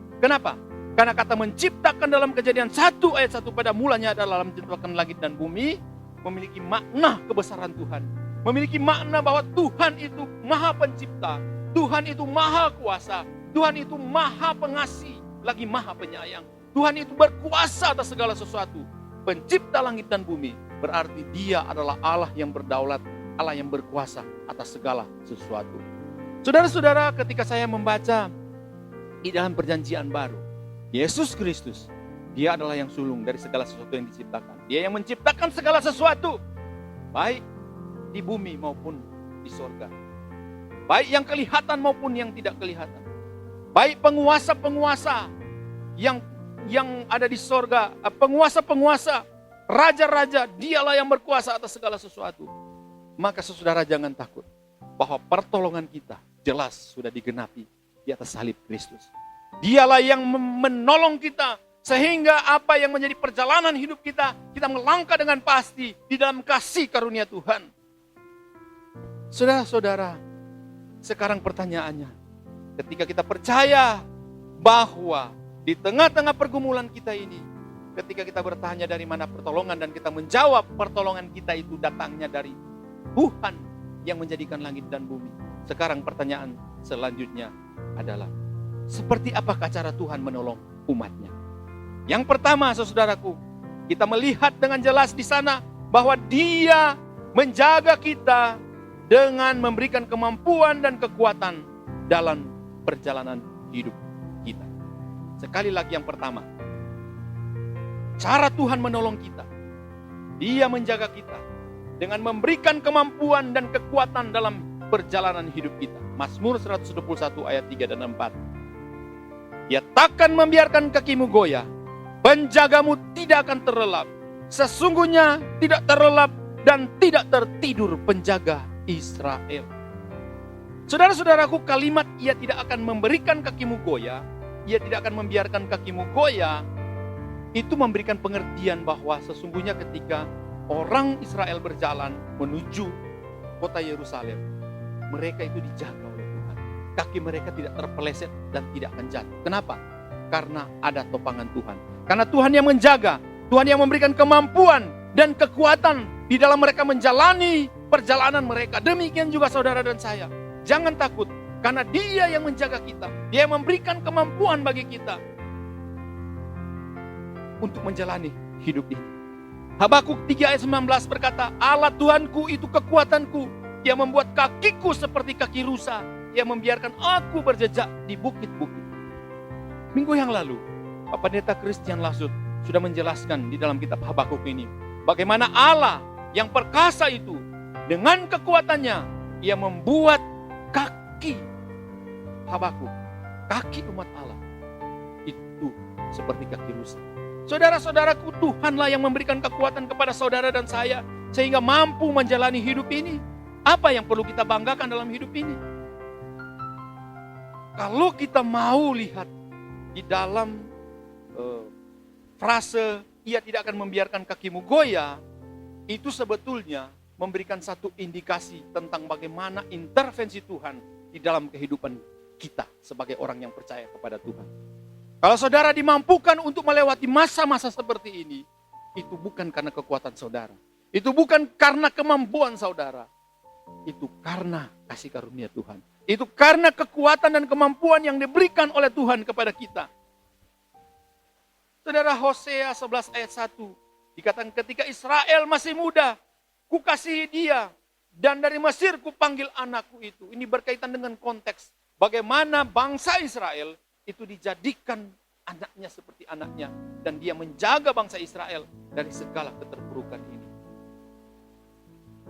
Karena kata menciptakan dalam Kejadian 1 ayat 1 pada mulanya adalah dalam menciptakan langit dan bumi, memiliki makna kebesaran Tuhan. Memiliki makna bahwa Tuhan itu maha pencipta, Tuhan itu maha kuasa, Tuhan itu maha pengasih, lagi maha penyayang. Tuhan itu berkuasa atas segala sesuatu. Pencipta langit dan bumi berarti dia adalah Allah yang berdaulat, Allah yang berkuasa atas segala sesuatu. Saudara-saudara, ketika saya membaca di dalam perjanjian baru, Yesus Kristus, dia adalah yang sulung dari segala sesuatu yang diciptakan. Dia yang menciptakan segala sesuatu, baik di bumi maupun di sorga. Baik yang kelihatan maupun yang tidak kelihatan. Baik penguasa-penguasa yang ada di sorga, penguasa-penguasa raja-raja, dialah yang berkuasa atas segala sesuatu. Maka saudara jangan takut bahwa pertolongan kita jelas sudah digenapi di atas salib Kristus. Dialah yang menolong kita sehingga apa yang menjadi perjalanan hidup kita, kita melangkah dengan pasti di dalam kasih karunia Tuhan. Saudara-saudara, sekarang pertanyaannya, ketika kita percaya bahwa di tengah-tengah pergumulan kita ini, ketika kita bertanya dari mana pertolongan dan kita menjawab pertolongan kita itu datangnya dari Tuhan yang menjadikan langit dan bumi. Sekarang pertanyaan selanjutnya adalah, seperti apakah cara Tuhan menolong umatnya? Yang pertama, saudaraku, kita melihat dengan jelas di sana bahwa Dia menjaga kita dengan memberikan kemampuan dan kekuatan dalam perjalanan hidup kita. Sekali lagi yang pertama, cara Tuhan menolong kita. Dia menjaga kita dengan memberikan kemampuan dan kekuatan dalam perjalanan hidup kita. Mazmur 121 ayat 3 dan 4. Dia takkan membiarkan kakimu goyah, penjagamu tidak akan terlelap. Sesungguhnya tidak terlelap dan tidak tertidur penjaga Israel. Saudara-saudaraku, kalimat ia tidak akan memberikan kakimu goyah, ia tidak akan membiarkan kakimu goyah, itu memberikan pengertian bahwa sesungguhnya ketika orang Israel berjalan menuju kota Yerusalem, mereka itu dijaga oleh Tuhan. Kaki mereka tidak terpeleset dan tidak akan jatuh. Kenapa? Karena ada topangan Tuhan. Karena Tuhan yang menjaga, Tuhan yang memberikan kemampuan dan kekuatan di dalam mereka menjalani perjalanan mereka. Demikian juga saudara dan saya. Jangan takut, karena Dia yang menjaga kita. Dia yang memberikan kemampuan bagi kita untuk menjalani hidup ini. Habakuk 3 ayat 19 berkata, Allah Tuhanku itu kekuatanku. Dia membuat kakiku seperti kaki rusa. Dia membiarkan aku berjejak di bukit-bukit. Minggu yang lalu, Pak Pendeta Christian Lasut sudah menjelaskan di dalam kitab Habakuk ini, bagaimana Allah yang perkasa itu dengan kekuatannya, Ia membuat kaki Habakuk, kaki umat Allah itu seperti kaki rusa. Saudara-saudaraku, Tuhanlah yang memberikan kekuatan kepada saudara dan saya sehingga mampu menjalani hidup ini. Apa yang perlu kita banggakan dalam hidup ini? Kalau kita mau lihat di dalam frase ia tidak akan membiarkan kakimu goyah, itu sebetulnya memberikan satu indikasi tentang bagaimana intervensi Tuhan di dalam kehidupan kita sebagai orang yang percaya kepada Tuhan. Kalau saudara dimampukan untuk melewati masa-masa seperti ini, itu bukan karena kekuatan saudara. Itu bukan karena kemampuan saudara. Itu karena kasih karunia Tuhan. Itu karena kekuatan dan kemampuan yang diberikan oleh Tuhan kepada kita. Saudara, Hosea 11 ayat 1 dikatakan ketika Israel masih muda, ku kasihi dia, dan dari Mesir ku panggil anakku itu. Ini berkaitan dengan konteks bagaimana bangsa Israel itu dijadikan anaknya seperti anaknya. Dan dia menjaga bangsa Israel dari segala keterpurukan ini.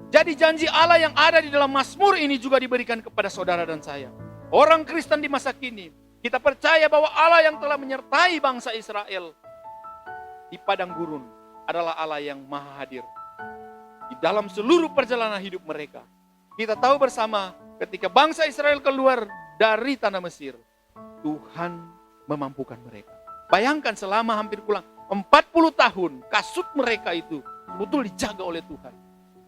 Jadi janji Allah yang ada di dalam Mazmur ini juga diberikan kepada saudara dan saya. Orang Kristen di masa kini, kita percaya bahwa Allah yang telah menyertai bangsa Israel di padang gurun adalah Allah yang maha hadir di dalam seluruh perjalanan hidup mereka. Kita tahu bersama ketika bangsa Israel keluar dari tanah Mesir, Tuhan memampukan mereka. Bayangkan selama hampir kurang 40 tahun kasut mereka itu betul dijaga oleh Tuhan.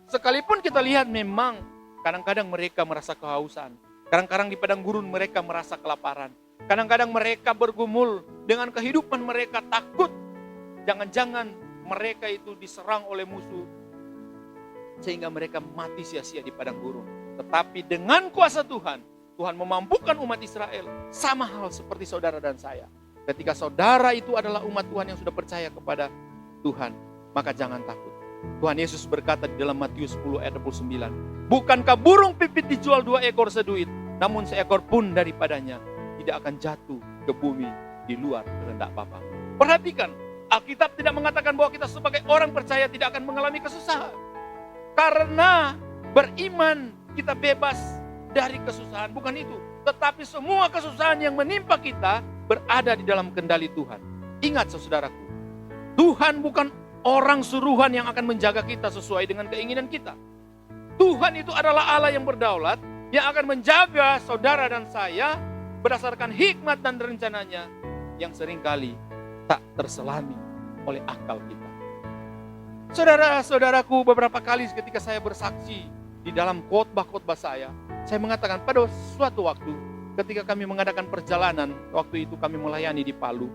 Sekalipun kita lihat memang kadang-kadang mereka merasa kehausan. Kadang-kadang di padang gurun mereka merasa kelaparan. Kadang-kadang mereka bergumul dengan kehidupan mereka, takut. Jangan-jangan mereka itu diserang oleh musuh sehingga mereka mati sia-sia di padang gurun. Tetapi dengan kuasa Tuhan, Tuhan memampukan umat Israel. Sama hal seperti saudara dan saya. Ketika saudara itu adalah umat Tuhan yang sudah percaya kepada Tuhan, maka jangan takut. Tuhan Yesus berkata di dalam Matius 10 ayat 29, bukankah burung pipit dijual 2 ekor seduit, namun seekor pun daripadanya tidak akan jatuh ke bumi di luar kehendak Bapa. Perhatikan, Alkitab tidak mengatakan bahwa kita sebagai orang percaya tidak akan mengalami kesusahan. Karena beriman kita bebas dari kesusahan, bukan itu. Tetapi semua kesusahan yang menimpa kita berada di dalam kendali Tuhan. Ingat saudaraku, Tuhan bukan orang suruhan yang akan menjaga kita sesuai dengan keinginan kita. Tuhan itu adalah Allah yang berdaulat, yang akan menjaga saudara dan saya berdasarkan hikmat dan rencananya yang seringkali tak terselami oleh akal kita. Saudara-saudaraku, beberapa kali ketika saya bersaksi di dalam khotbah-khotbah saya mengatakan pada suatu waktu ketika kami mengadakan perjalanan, waktu itu kami melayani di Palu,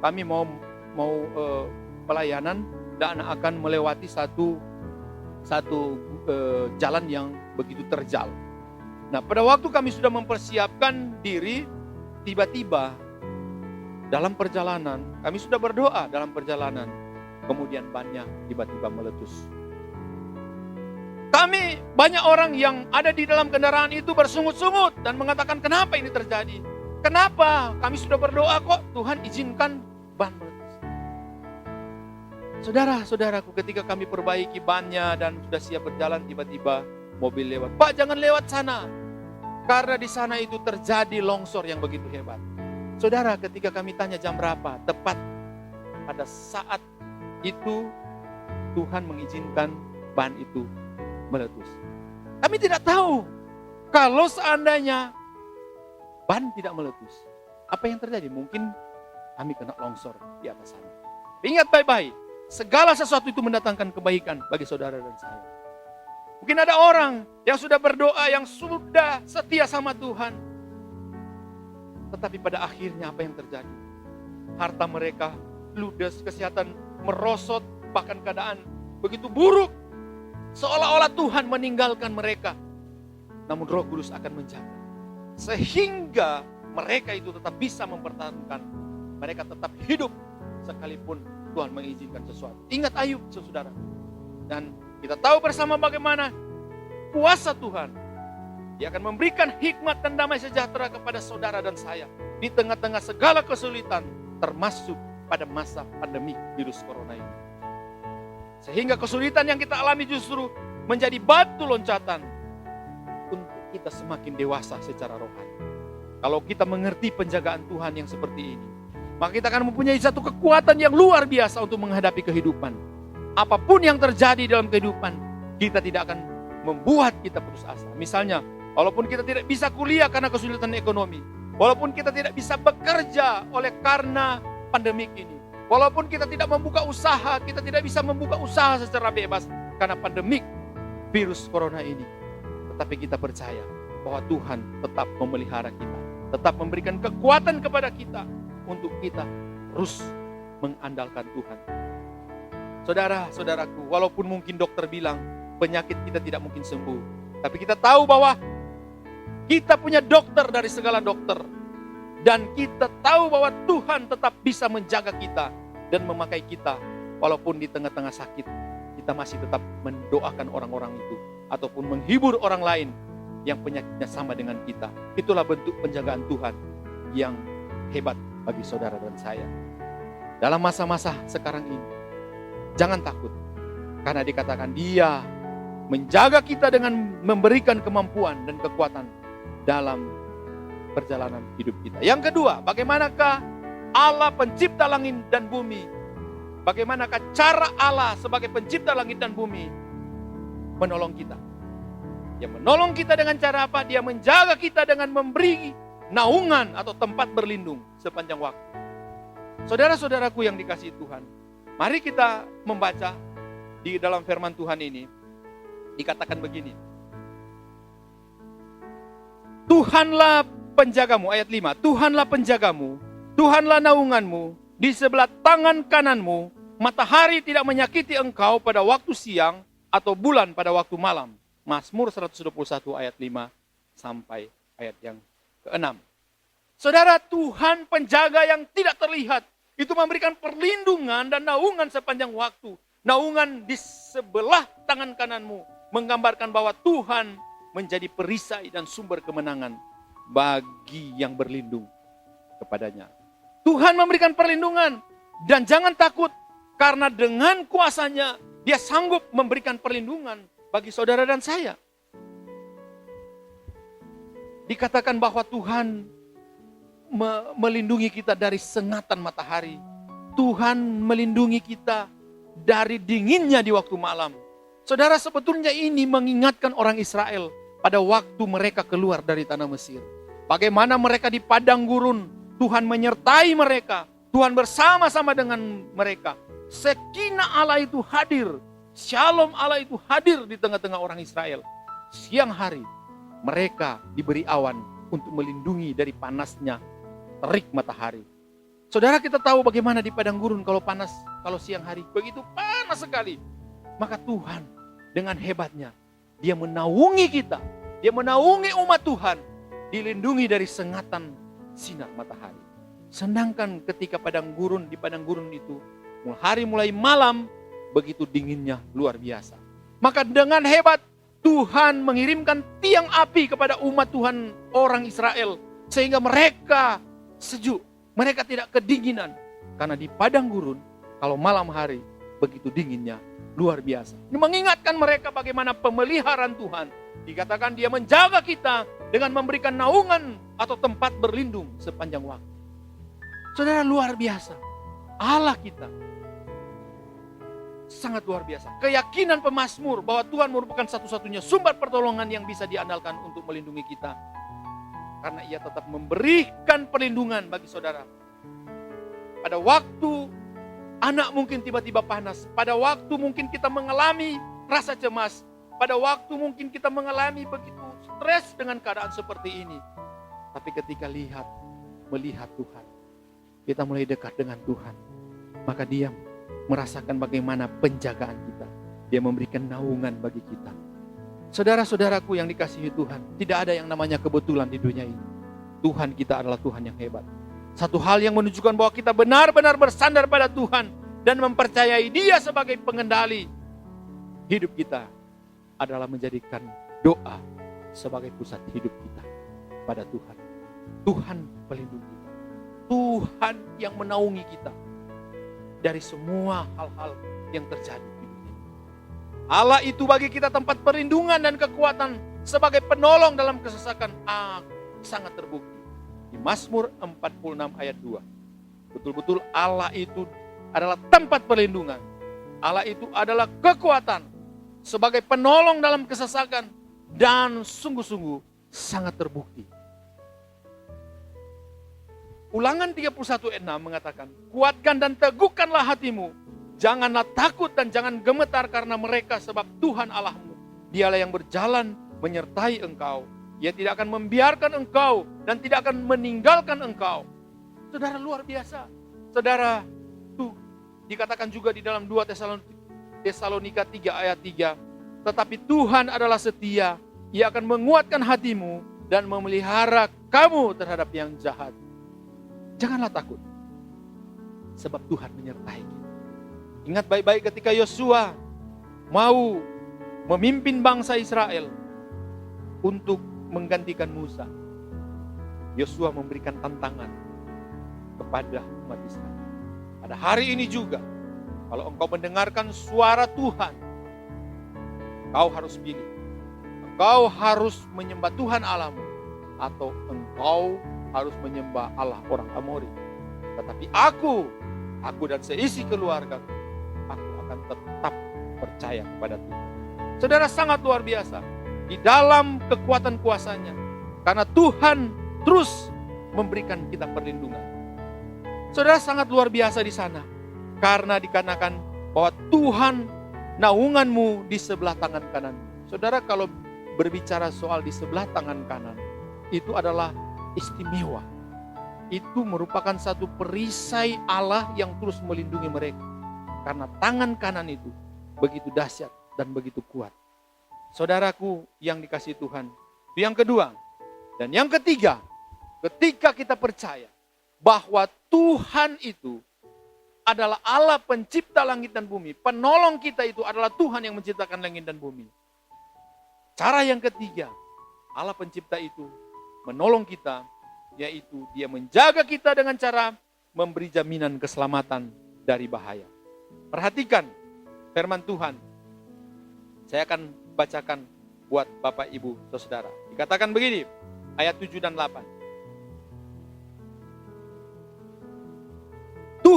kami mau pelayanan dan akan melewati satu jalan yang begitu terjal. Nah, pada waktu kami sudah mempersiapkan diri, tiba-tiba dalam perjalanan, kami sudah berdoa dalam perjalanan, kemudian bannya tiba-tiba meletus. Kami, banyak orang yang ada di dalam kendaraan itu bersungut-sungut dan mengatakan, kenapa ini terjadi? Kenapa? Kami sudah berdoa kok, Tuhan izinkan ban meletus. Saudara-saudaraku, ketika kami perbaiki bannya dan sudah siap berjalan, tiba-tiba mobil lewat. Pak, jangan lewat sana. Karena di sana itu terjadi longsor yang begitu hebat. Saudara, ketika kami tanya jam berapa, tepat pada saat itu Tuhan mengizinkan ban itu meletus. Kami tidak tahu kalau seandainya ban tidak meletus, apa yang terjadi? Mungkin kami kena longsor di atas sana. Ingat baik-baik, segala sesuatu itu mendatangkan kebaikan bagi saudara dan saya. Mungkin ada orang yang sudah berdoa, yang sudah setia sama Tuhan. Tetapi pada akhirnya apa yang terjadi? Harta mereka ludes, kesehatan merosot, bahkan keadaan begitu buruk. Seolah-olah Tuhan meninggalkan mereka. Namun Roh Kudus akan menjaga. Sehingga mereka itu tetap bisa mempertahankan. Mereka tetap hidup sekalipun Tuhan mengizinkan sesuatu. Ingat Ayub, saudara. Dan kita tahu bersama bagaimana kuasa Tuhan. Dia akan memberikan hikmat dan damai sejahtera kepada saudara dan saya. Di tengah-tengah segala kesulitan, termasuk pada masa pandemi virus corona ini. Sehingga kesulitan yang kita alami justru menjadi batu loncatan untuk kita semakin dewasa secara rohani. Kalau kita mengerti penjagaan Tuhan yang seperti ini, maka kita akan mempunyai satu kekuatan yang luar biasa untuk menghadapi kehidupan. Apapun yang terjadi dalam kehidupan, kita tidak akan membuat kita putus asa. Misalnya, walaupun kita tidak bisa kuliah karena kesulitan ekonomi, walaupun kita tidak bisa bekerja oleh karena pandemik ini, walaupun kita tidak membuka usaha, kita tidak bisa membuka usaha secara bebas karena pandemik virus corona ini. Tetapi kita percaya bahwa Tuhan tetap memelihara kita, tetap memberikan kekuatan kepada kita untuk kita terus mengandalkan Tuhan. Saudara-saudaraku, walaupun mungkin dokter bilang penyakit kita tidak mungkin sembuh, tapi kita tahu bahwa kita punya dokter dari segala dokter. Dan kita tahu bahwa Tuhan tetap bisa menjaga kita dan memakai kita. Walaupun di tengah-tengah sakit, kita masih tetap mendoakan orang-orang itu. Ataupun menghibur orang lain yang penyakitnya sama dengan kita. Itulah bentuk penjagaan Tuhan yang hebat bagi saudara dan saya. Dalam masa-masa sekarang ini, jangan takut. Karena dikatakan Dia menjaga kita dengan memberikan kemampuan dan kekuatan dalam perjalanan hidup kita. Yang kedua, bagaimanakah Allah pencipta langit dan bumi? Bagaimanakah cara Allah sebagai pencipta langit dan bumi menolong kita? Dia menolong kita dengan cara apa? Dia menjaga kita dengan memberi naungan atau tempat berlindung sepanjang waktu. Saudara-saudaraku yang dikasihi Tuhan, mari kita membaca di dalam firman Tuhan ini. Dikatakan begini, Tuhanlah penjagamu, ayat 5. Tuhanlah penjagamu, Tuhanlah naunganmu, di sebelah tangan kananmu, matahari tidak menyakiti engkau pada waktu siang, atau bulan pada waktu malam. Mazmur 121 ayat 5 sampai ayat yang ke-6. Saudara, Tuhan penjaga yang tidak terlihat, itu memberikan perlindungan dan naungan sepanjang waktu. Naungan di sebelah tangan kananmu, menggambarkan bahwa Tuhan menjadi perisai dan sumber kemenangan bagi yang berlindung kepadanya. Tuhan memberikan perlindungan dan jangan takut karena dengan kuasanya Dia sanggup memberikan perlindungan bagi saudara dan saya. Dikatakan bahwa Tuhan melindungi kita dari sengatan matahari. Tuhan melindungi kita dari dinginnya di waktu malam. Saudara, sebetulnya ini mengingatkan orang Israel pada waktu mereka keluar dari tanah Mesir. Bagaimana mereka di padang gurun, Tuhan menyertai mereka, Tuhan bersama-sama dengan mereka. Sekinah Allah itu hadir, Shalom Allah itu hadir di tengah-tengah orang Israel. Siang hari mereka diberi awan untuk melindungi dari panasnya terik matahari. Saudara, kita tahu bagaimana di padang gurun kalau panas, kalau siang hari begitu panas sekali. Maka Tuhan dengan hebatnya Dia menaungi kita, Dia menaungi umat Tuhan, dilindungi dari sengatan sinar matahari. Sedangkan ketika di padang gurun itu, hari mulai malam, begitu dinginnya luar biasa. Maka dengan hebat Tuhan mengirimkan tiang api kepada umat Tuhan orang Israel, sehingga mereka sejuk. Mereka tidak kedinginan. Karena di padang gurun, kalau malam hari, begitu dinginnya, luar biasa. Ini mengingatkan mereka bagaimana pemeliharaan Tuhan. Dikatakan Dia menjaga kita dengan memberikan naungan atau tempat berlindung sepanjang waktu. Saudara, luar biasa. Allah kita sangat luar biasa. Keyakinan pemazmur bahwa Tuhan merupakan satu-satunya sumber pertolongan yang bisa diandalkan untuk melindungi kita. Karena Ia tetap memberikan perlindungan bagi saudara. Pada waktu anak mungkin tiba-tiba panas. Pada waktu mungkin kita mengalami rasa cemas. Pada waktu mungkin kita mengalami begitu stres dengan keadaan seperti ini. Tapi ketika melihat Tuhan, kita mulai dekat dengan Tuhan. Maka Dia merasakan bagaimana penjagaan kita. Dia memberikan naungan bagi kita. Saudara-saudaraku yang dikasihi Tuhan, tidak ada yang namanya kebetulan di dunia ini. Tuhan kita adalah Tuhan yang hebat. Satu hal yang menunjukkan bahwa kita benar-benar bersandar pada Tuhan dan mempercayai Dia sebagai pengendali hidup kita adalah menjadikan doa sebagai pusat hidup kita pada Tuhan. Tuhan pelindung kita. Tuhan yang menaungi kita dari semua hal-hal yang terjadi. Allah itu bagi kita tempat perlindungan dan kekuatan sebagai penolong dalam kesesakan sangat terbukti. Di Mazmur 46 ayat 2. Betul-betul Allah itu adalah tempat perlindungan. Allah itu adalah kekuatan sebagai penolong dalam kesesakan dan sungguh-sungguh sangat terbukti. Ulangan 31 ayat 6 mengatakan, kuatkan dan teguhkanlah hatimu. Janganlah takut dan jangan gemetar karena mereka, sebab Tuhan Allahmu, Dialah yang berjalan menyertai engkau. Ia tidak akan membiarkan engkau dan tidak akan meninggalkan engkau. Saudara, luar biasa. Saudara, itu dikatakan juga di dalam 2 Tesalonika 3 ayat 3. Tetapi Tuhan adalah setia. Ia akan menguatkan hatimu dan memelihara kamu terhadap yang jahat. Janganlah takut, sebab Tuhan menyertai kita. Ingat baik-baik ketika Yosua mau memimpin bangsa Israel untuk menggantikan Musa. Yosua memberikan tantangan kepada umat Israel. Pada hari ini juga, kalau engkau mendengarkan suara Tuhan, engkau harus pilih. Engkau harus menyembah Tuhan Allahmu, atau engkau harus menyembah Allah orang Amori. Tetapi aku dan seisi keluarga, aku akan tetap percaya kepada Tuhan. Saudara, sangat luar biasa di dalam kekuatan kuasanya, karena Tuhan terus memberikan kita perlindungan. Saudara, sangat luar biasa di sana, karena dikarenakan bahwa Tuhan naunganmu di sebelah tangan kanan. Saudara, kalau berbicara soal di sebelah tangan kanan, itu adalah istimewa. Itu merupakan satu perisai Allah yang terus melindungi mereka. Karena tangan kanan itu begitu dahsyat dan begitu kuat. Saudaraku yang dikasihi Tuhan. Itu yang kedua. Dan yang ketiga, ketika kita percaya bahwa Tuhan itu adalah Allah pencipta langit dan bumi. Penolong kita itu adalah Tuhan yang menciptakan langit dan bumi. Cara yang ketiga, Allah pencipta itu menolong kita, yaitu Dia menjaga kita dengan cara memberi jaminan keselamatan dari bahaya. Perhatikan firman Tuhan. Saya akan bacakan buat Bapak, Ibu, Saudara. Dikatakan begini, ayat 7 dan 8.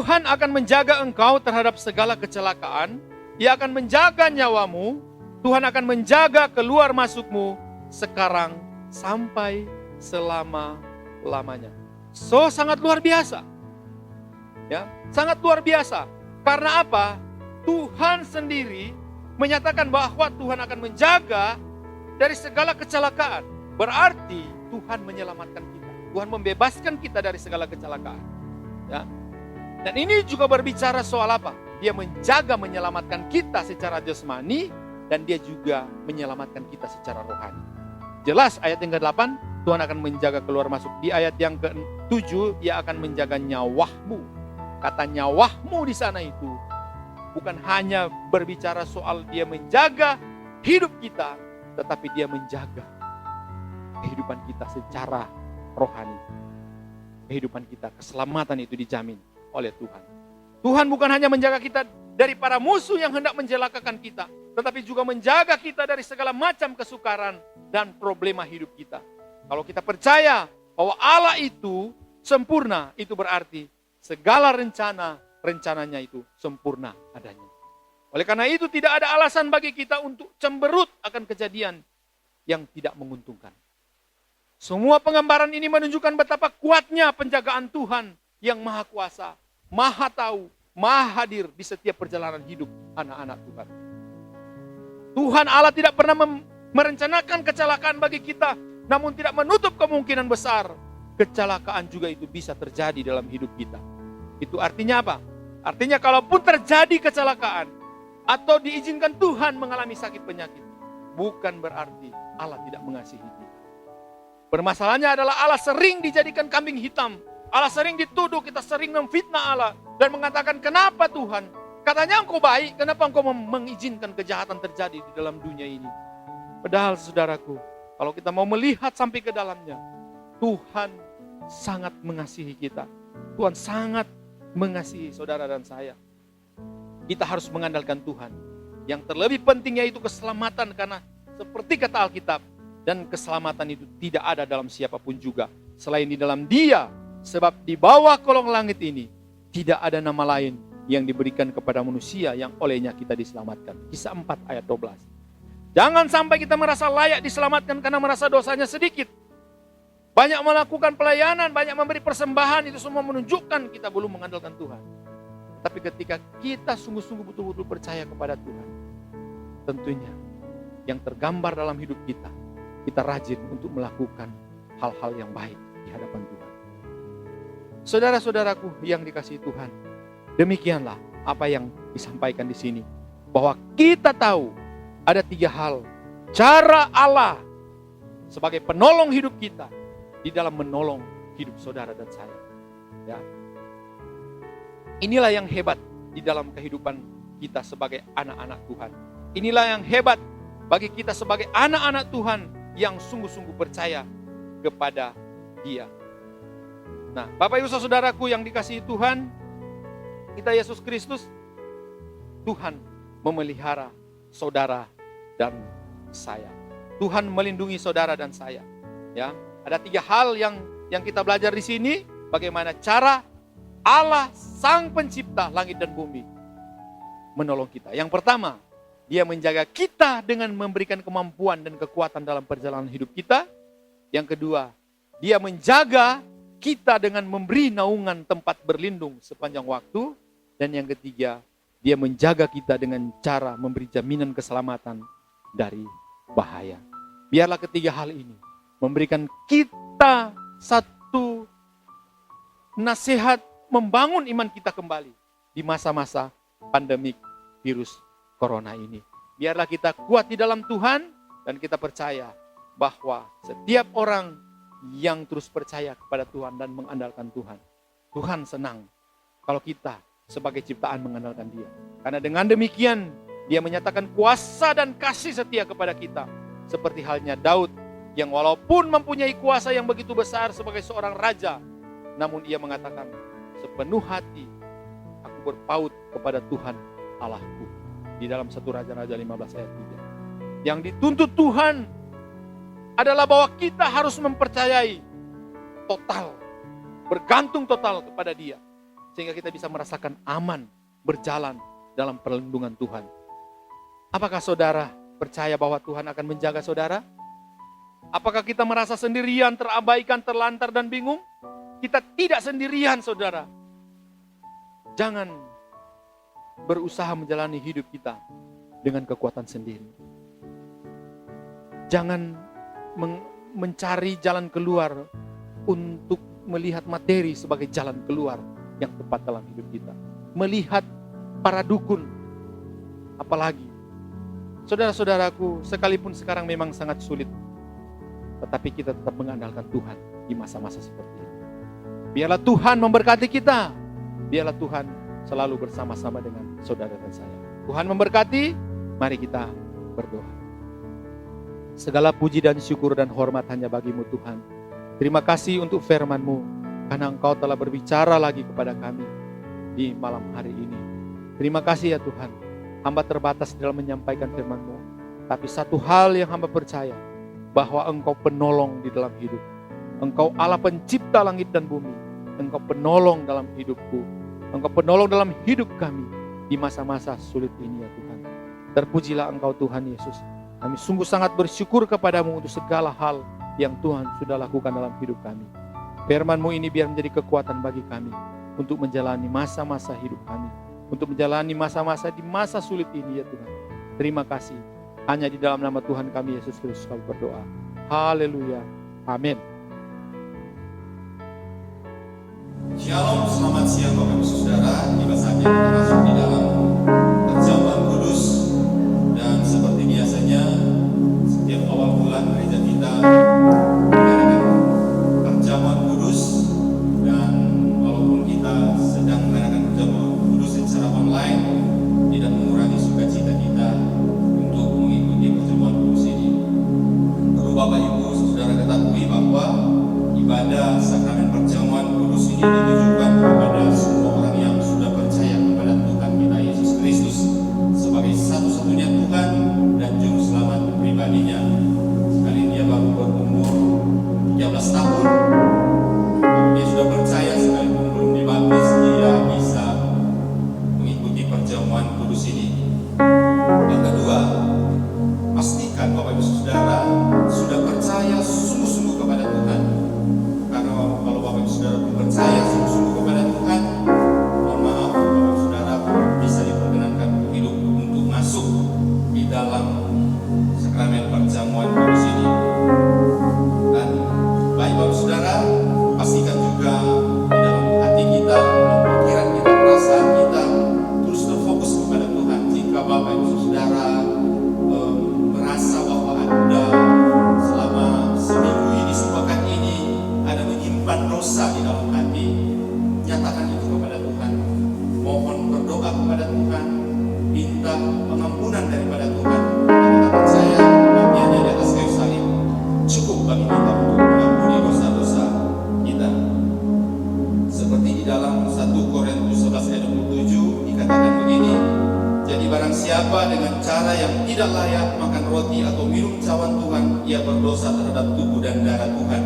Tuhan akan menjaga engkau terhadap segala kecelakaan. Dia akan menjaga nyawamu. Tuhan akan menjaga keluar masukmu sekarang sampai selama-lamanya. So, sangat luar biasa. Ya, sangat luar biasa. Karena apa? Tuhan sendiri menyatakan bahwa Tuhan akan menjaga dari segala kecelakaan. Berarti Tuhan menyelamatkan kita. Tuhan membebaskan kita dari segala kecelakaan. Ya. Dan ini juga berbicara soal apa? Dia menjaga, menyelamatkan kita secara jasmani, dan dia juga menyelamatkan kita secara rohani. Jelas ayat yang ke-8, Tuhan akan menjaga keluar masuk. Di ayat yang ke-7, dia akan menjaga nyawahmu. Kata nyawahmu di sana itu bukan hanya berbicara soal dia menjaga hidup kita, tetapi dia menjaga kehidupan kita secara rohani. Kehidupan kita, keselamatan itu dijamin oleh Tuhan. Tuhan bukan hanya menjaga kita dari para musuh yang hendak mencelakakan kita, tetapi juga menjaga kita dari segala macam kesukaran dan problema hidup kita. Kalau kita percaya bahwa Allah itu sempurna, itu berarti segala rencananya itu sempurna adanya. Oleh karena itu tidak ada alasan bagi kita untuk cemberut akan kejadian yang tidak menguntungkan. Semua penggambaran ini menunjukkan betapa kuatnya penjagaan Tuhan yang maha kuasa, maha tahu, maha hadir di setiap perjalanan hidup anak-anak Tuhan. Tuhan Allah tidak pernah merencanakan kecelakaan bagi kita, namun tidak menutup kemungkinan besar kecelakaan juga itu bisa terjadi dalam hidup kita. Itu artinya apa? Artinya kalaupun terjadi kecelakaan atau diizinkan Tuhan mengalami sakit penyakit, bukan berarti Allah tidak mengasihi kita. Permasalahannya adalah Allah sering dijadikan kambing hitam. Allah sering dituduh, kita sering memfitnah Allah dan mengatakan, kenapa Tuhan? Katanya engkau baik, kenapa engkau mengizinkan kejahatan terjadi di dalam dunia ini? Padahal saudaraku, kalau kita mau melihat sampai ke dalamnya, Tuhan sangat mengasihi kita. Tuhan sangat mengasihi saudara dan saya. Kita harus mengandalkan Tuhan. Yang terlebih pentingnya itu keselamatan, karena seperti kata Alkitab, dan keselamatan itu tidak ada dalam siapapun juga selain di dalam Dia. Sebab di bawah kolong langit ini tidak ada nama lain yang diberikan kepada manusia yang olehnya kita diselamatkan. Kisah 4 ayat 12. Jangan sampai kita merasa layak diselamatkan karena merasa dosanya sedikit. Banyak melakukan pelayanan, banyak memberi persembahan, itu semua menunjukkan kita belum mengandalkan Tuhan. Tapi ketika kita sungguh-sungguh betul-betul percaya kepada Tuhan, tentunya yang tergambar dalam hidup kita, kita rajin untuk melakukan hal-hal yang baik di hadapan Tuhan. Saudara-saudaraku yang dikasihi Tuhan, demikianlah apa yang disampaikan di sini. Bahwa kita tahu ada 3 hal cara Allah sebagai penolong hidup kita di dalam menolong hidup saudara dan saya. Ya. Inilah yang hebat di dalam kehidupan kita sebagai anak-anak Tuhan. Inilah yang hebat bagi kita sebagai anak-anak Tuhan yang sungguh-sungguh percaya kepada Dia. Nah, Bapak Ibu saudaraku yang dikasihi Tuhan, kita Yesus Kristus, Tuhan memelihara saudara dan saya. Tuhan melindungi saudara dan saya. Ya, ada 3 hal yang kita belajar di sini, bagaimana cara Allah Sang Pencipta langit dan bumi menolong kita. Yang pertama, Dia menjaga kita dengan memberikan kemampuan dan kekuatan dalam perjalanan hidup kita. Yang kedua, Dia menjaga kita dengan memberi naungan tempat berlindung sepanjang waktu. Dan yang ketiga, Dia menjaga kita dengan cara memberi jaminan keselamatan dari bahaya. Biarlah ketiga hal ini memberikan kita satu nasihat membangun iman kita kembali di masa-masa pandemik virus corona ini. Biarlah kita kuat di dalam Tuhan dan kita percaya bahwa setiap orang yang terus percaya kepada Tuhan dan mengandalkan Tuhan, Tuhan senang kalau kita sebagai ciptaan mengandalkan Dia. Karena dengan demikian Dia menyatakan kuasa dan kasih setia kepada kita. Seperti halnya Daud yang walaupun mempunyai kuasa yang begitu besar sebagai seorang raja, namun ia mengatakan, sepenuh hati aku berpaut kepada Tuhan Allahku. Di dalam 1 Raja-Raja 15 ayat 3. Yang dituntut Tuhan adalah bahwa kita harus mempercayai total, bergantung total kepada Dia. sehingga kita bisa merasakan aman berjalan dalam perlindungan Tuhan. Apakah saudara percaya bahwa Tuhan akan menjaga saudara? Apakah kita merasa sendirian, terabaikan, terlantar, dan bingung? Kita tidak sendirian, saudara. Jangan berusaha menjalani hidup kita dengan kekuatan sendiri. Jangan mencari jalan keluar untuk melihat materi sebagai jalan keluar yang tepat dalam hidup kita. Melihat para dukun, apalagi. Saudara-saudaraku, sekalipun sekarang memang sangat sulit, tetapi kita tetap mengandalkan Tuhan di masa-masa seperti ini. Biarlah Tuhan memberkati kita. Biarlah Tuhan selalu bersama-sama dengan saudara dan saya. Tuhan memberkati, mari kita berdoa. Segala puji dan syukur dan hormat hanya bagi-Mu Tuhan. Terima kasih untuk firman-Mu, karena Engkau telah berbicara lagi kepada kami di malam hari ini. Terima kasih ya Tuhan, hamba terbatas dalam menyampaikan firman-Mu. Tapi satu hal yang hamba percaya, bahwa Engkau penolong di dalam hidup. Engkau Allah pencipta langit dan bumi. Engkau penolong dalam hidupku. Engkau penolong dalam hidup kami di masa-masa sulit ini ya Tuhan. Terpujilah Engkau Tuhan Yesus. Kami sungguh sangat bersyukur kepadamu untuk segala hal yang Tuhan sudah lakukan dalam hidup kami. Firman-Mu ini biar menjadi kekuatan bagi kami untuk menjalani masa-masa hidup kami. Untuk menjalani masa-masa di masa sulit ini ya Tuhan. Terima kasih. Hanya di dalam nama Tuhan kami Yesus Kristus kami berdoa. Haleluya. Amin. Shalom, selamat siang Bapak Ibu Saudara. Tiba saatnya kita masuk di dalam perjamuan kudus. Dan seperti biasanya, setiap awal bulan gereja kita mengadakan perjamuan kudus. Dan walaupun kita sedang mengadakan perjamuan kudus secara online, tidak mengurangi sukacita kita untuk mengikuti perjamuan kudus ini. Perlu Bapak Ibu Saudara ketahui bahwa ibadah sakramen perjamuan kudus ini ditujukan kepada semua orang yang sudah percaya kepada Tuhan kita Yesus Kristus sebagai satu-satunya Tuhan dan juru selamat pribadinya. Sekali dia baru berumur 13 tahun, dia sudah percaya sekalipun belum dibaptis, dia bisa mengikuti perjamuan kudus ini. Yang kedua, pastikan Bapak Ibu Saudara sudah percaya sungguh-sungguh kepada Tuhan. Karena kalau Bapak Ibu Saudara belum percaya sungguh-sungguh kepada Tuhan, mohon maaf Bapak Ibu Saudara bisa diperkenankan hidup untuk masuk di dalam sakramen perjamuan kudus ini. Dan baik Bapak Ibu Saudara, pastikan juga di dalam hati kita, dalam pikiran kita, perasaan kita terus terfokus kepada Tuhan. Jika Bapak Ibu Saudara merasa bahwa Anda selama seminggu ini, sepekan ini ada menyimpan dosa di dalam hati, nyatakan itu kepada Tuhan. Mohon berdoa kepada Tuhan, minta pengampunan daripada Tuhan. Kita percaya bagiannya di atas kayu salib cukup bagi kita untuk mengampuni dosa-dosa kita. Seperti di dalam 1 Korintus 11 ayat 27 dikatakan begini, jadi barang siapa dengan cara yang tidak layak makan roti atau minum cawan Tuhan, ia berdosa terhadap tubuh dan darah Tuhan.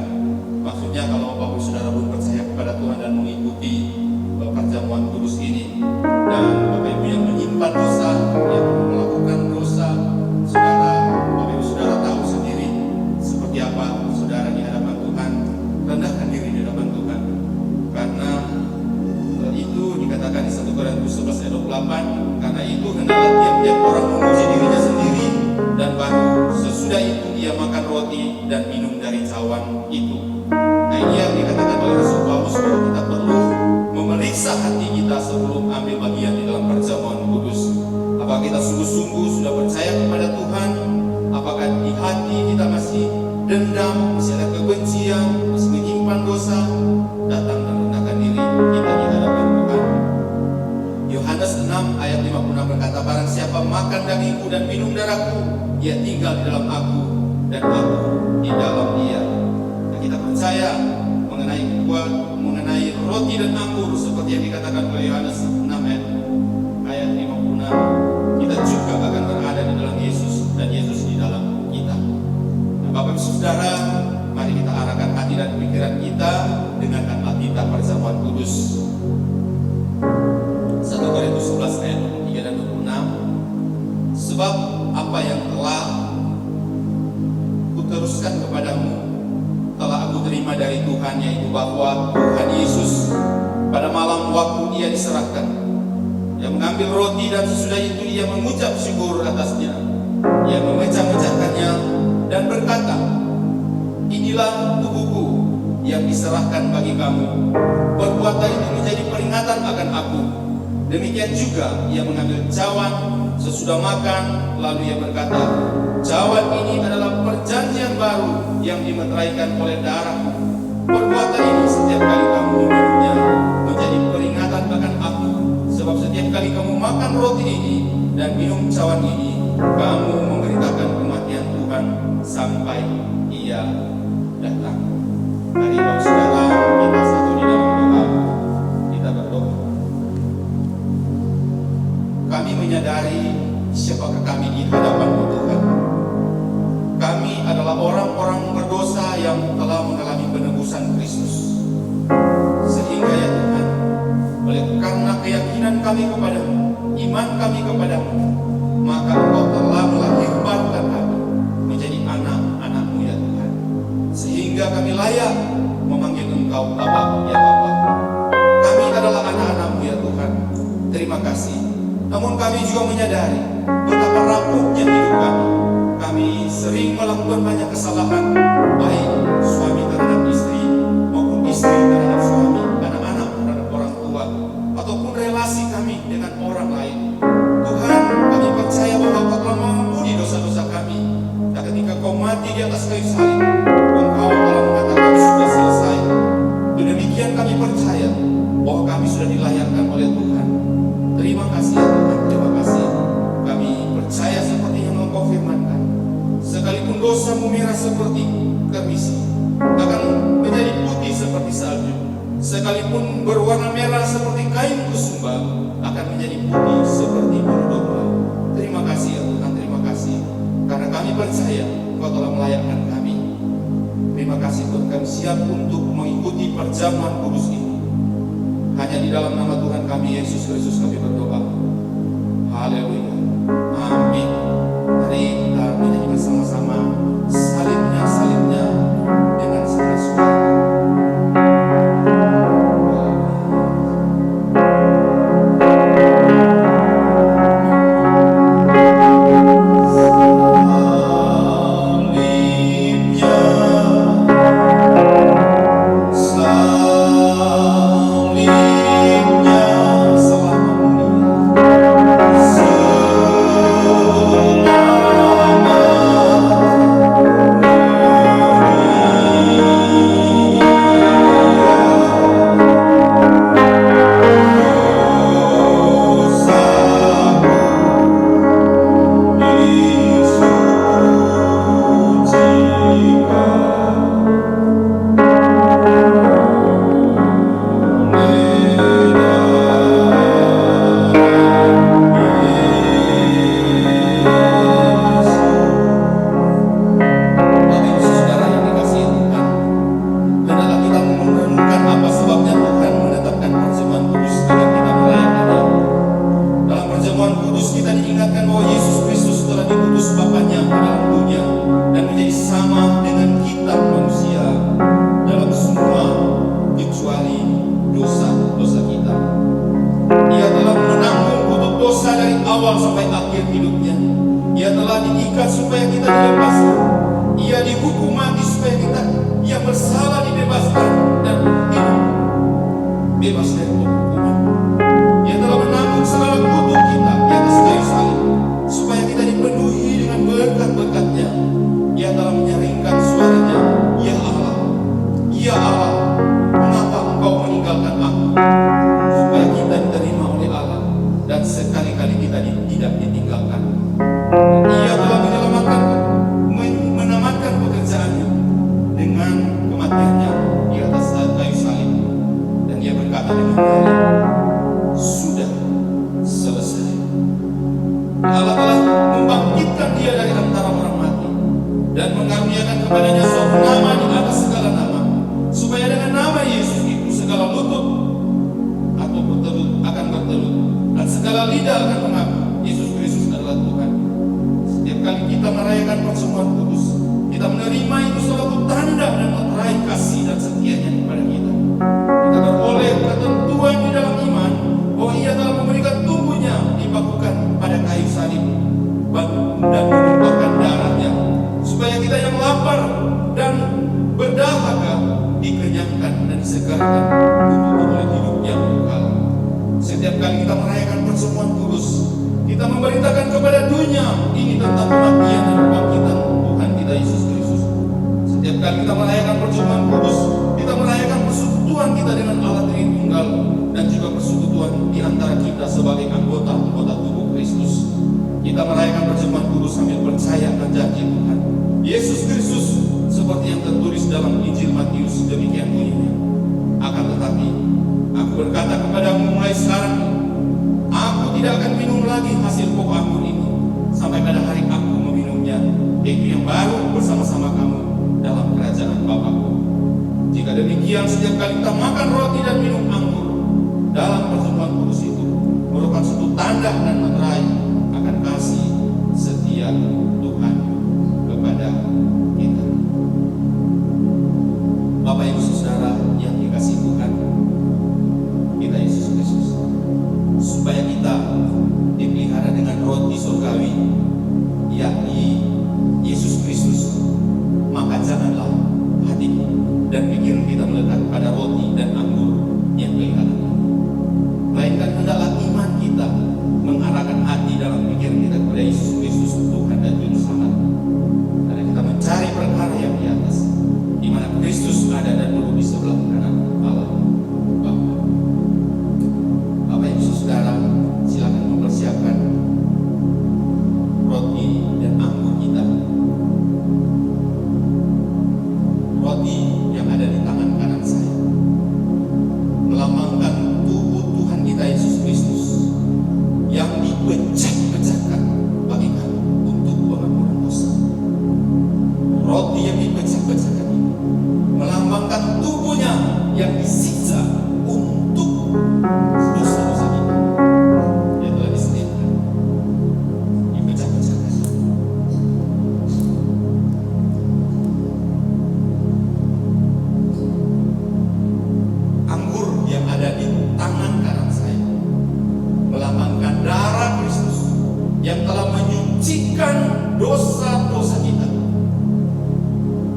Maksudnya kalau Bapak Ibu Saudara belum percaya kepada Tuhan dan mengikuti perjamuan kudus ini, dan Bapak Ibu yang menyimpan dosa, yang melakukan dosa, saudara, Bapak Ibu Saudara tahu sendiri seperti apa saudara di hadapan Tuhan. Rendahkan diri di hadapan Tuhan, karena itu dikatakan di 1 Korintus 11 ayat 28, karena itu hendaklah tiap-tiap orang memuji dirinya sendiri, dan baru sesudah itu ia makan roti dan minum dari cawan itu. Nah ini yang dikatakan oleh Rasul Paulus bahwa kita perlu memeriksa hati kita sebelum ambil bagian di dalam perjamuan kudus. Apakah kita sungguh-sungguh sudah percaya kepada Tuhan? Apakah di hati kita masih dendam, masih ada kebencian, masih menyimpan dosa? Datang dan rendahkan diri kita di hadapan Tuhan. Yohanes 6 ayat 56 berkata, barang siapa makan dagingku dan minum darahku, ia tinggal di dalam aku dan aku di dalam dia. Dan kita percaya mengenai roti dan anggur seperti yang dikatakan oleh Yohanes 6 ayat 56, kita juga akan berada di dalam Yesus dan Yesus di dalam kita. Nah, Bapak Ibu Saudara, mari kita arahkan hati dan pikiran kita, dengarkanlah kita perjamuan kudus. 11 ayat 23 dan 26. Sebab apa yang telah kuteruskan kepadamu telah aku terima dari Tuhan, yaitu bahwa Tuhan Yesus pada malam waktu ia diserahkan, ia mengambil roti dan sesudah itu ia mengucap syukur atasnya. Ia memecah-mecahkannya dan berkata, inilah tubuhku yang diserahkan bagi kamu. Perbuatan itu menjadi peringatan akan aku. Demikian juga ia mengambil cawan sesudah makan, lalu ia berkata, cawan ini adalah perjanjian baru yang dimeteraikan oleh darahku. Perbuatan ini setiap kali kamu meminumnya menjadi peringatan akan aku. Sebab setiap kali kamu makan roti ini dan minum cawan ini, kamu memberitakan kematian Tuhan sampai ia datang. Mari Bapak Saudara, kita satu di dalam doa, kita berdoa. Kami menyadari siapakah kami di hadapan Tuhan. Kami adalah orang-orang berdosa yang telah mengalami penebusan Kristus. Sehingga ya Tuhan, oleh karena keyakinan kami kepadamu, iman kami kepadamu, maka Engkau telah melahirkan kami menjadi anak-anak-Mu ya Tuhan. Sehingga kami layak memanggil Engkau Bapa ya Bapa. Kami adalah anak-anak-Mu ya Tuhan. Terima kasih. Namun kami juga menyadari betapa rapuhnya hidup kami. Kami sering melakukan banyak kesalahan, baik suami terhadap istri maupun istri terhadap suami, anak-anak terhadap orang tua, ataupun relasi kami dengan orang lain. Tuhan, kami percaya bahwa Kau telah mengampuni dosa-dosa kami. Dan ketika Kau mati di atas kayu salib, Engkau telah mengatakan sudah selesai. Dan demikian kami percaya bahwa kami sudah dilayakkan oleh Tuhan. Terima kasih ya Tuhan, terima kasih. Kami percaya seperti yang Engkau firmankan. Sekalipun dosamu merah seperti kermisi, akan menjadi putih seperti salju. Sekalipun berwarna merah seperti kain kusumba, akan menjadi putih seperti bulu domba. Terima kasih ya Tuhan, terima kasih. Karena kami percaya Engkau telah melayakkan kami. Terima kasih Tuhan, kami siap untuk mengikuti perjamuan kudus ini. Hanya di dalam nama Tuhan kami Yesus Kristus kami berdoa. Haleluya. Amin. Mari kita menyanyi bersama-sama salibnya, salibnya dengan segala suara. segala segala lidah akan mengaku Yesus Kristus adalah Tuhan. Setiap kali kita merayakan persembahan kudus, kita menerima itu suatu tanda dan meterai kasih dan setianya kepada kita. Kita beroleh ketentuan di dalam iman bahwa Ia telah memberikan tubuhnya dibakukan pada kayu salib dan menumpahkan darahnya supaya kita yang lapar dan berdahaga dikenyangkan dan disegarkan untuk oleh hidup yang kekal. Setiap kali kita merayakan persembahan kudus, kita memberitakan kepada dunia ini tentang kematian dan kebangkitan Tuhan kita Yesus Kristus. Setiap kali kita merayakan persembahan kudus, kita merayakan persekutuan kita dengan Allah Tritunggal dan juga persekutuan di antara kita sebagai anggota tubuh Kristus. Kita merayakan persembahan kudus sambil percaya akan janji Tuhan Yesus Kristus seperti yang tertulis dalam Injil Matius, demikian bunyinya. Akan tetapi aku berkata kepadamu mulai sekarang, aku tidak akan minum lagi hasil pokok anggur ini sampai pada hari aku meminumnya, yaitu yang baru bersama-sama kamu dalam kerajaan Bapa-Ku. Jika demikian, setiap kali kita makan roti dan minum anggur dalam persembahan kudus itu merupakan suatu tanda dan meterai akan kasih setia Tuhan kepada kita. Bapak Ibu Saudara yang dikasihi Tuhan kita Yesus Kristus, supaya kita dipelihara dengan roti surgawi yakni Yesus Kristus, maka janganlah hati dan pikiran kita melekat pada roti dan anggur yang kelihatan, melainkan hendaklah iman kita mengarahkan hati dalam pikiran kita kepada Yesus Kristus Tuhan dan Juru Selamat. Karena kita mencari perkara yang di atas, di mana Kristus ada dan duduk di sebelah kanan Allah Bapa. Bapak Ibu Saudara, silakan mempersiapkan roti dan anggur kita. Roti yang ada di tangan kanan saya melambangkan tubuh Tuhan kita Yesus Kristus yang dipecah-pecahkan bagi kami untuk pengampunan dosa. Roti yang dipecah-pecahkan ini melambangkan tubuhnya yang disiksa untuk dosa-dosa kita yang telah disediakan, dipecah-pecahkan. Anggur yang ada di tangan kanan saya melambangkan darah Kristus yang telah menyucikan dosa-dosa kita.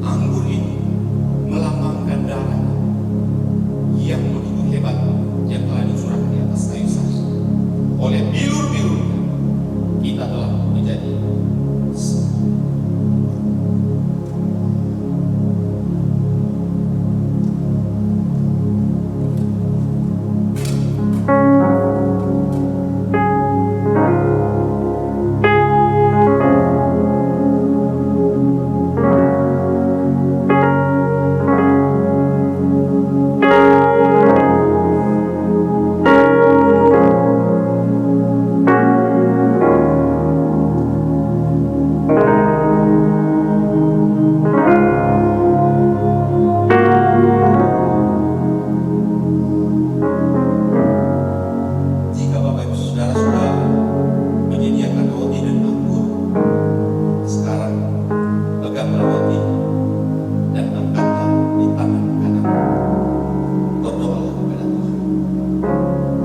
Anggur ini melambangkan darah yang begitu hebat yang telah dicurahkan di atas kayu salib. Oleh bilur-bilur kita telah menjadi sembuh. Jika Bapak Ibu Saudara sudah menyediakan roti dan anggur, sekarang peganglah roti dan angkatlah di tangan kanan. Berdoalah kepada Tuhan.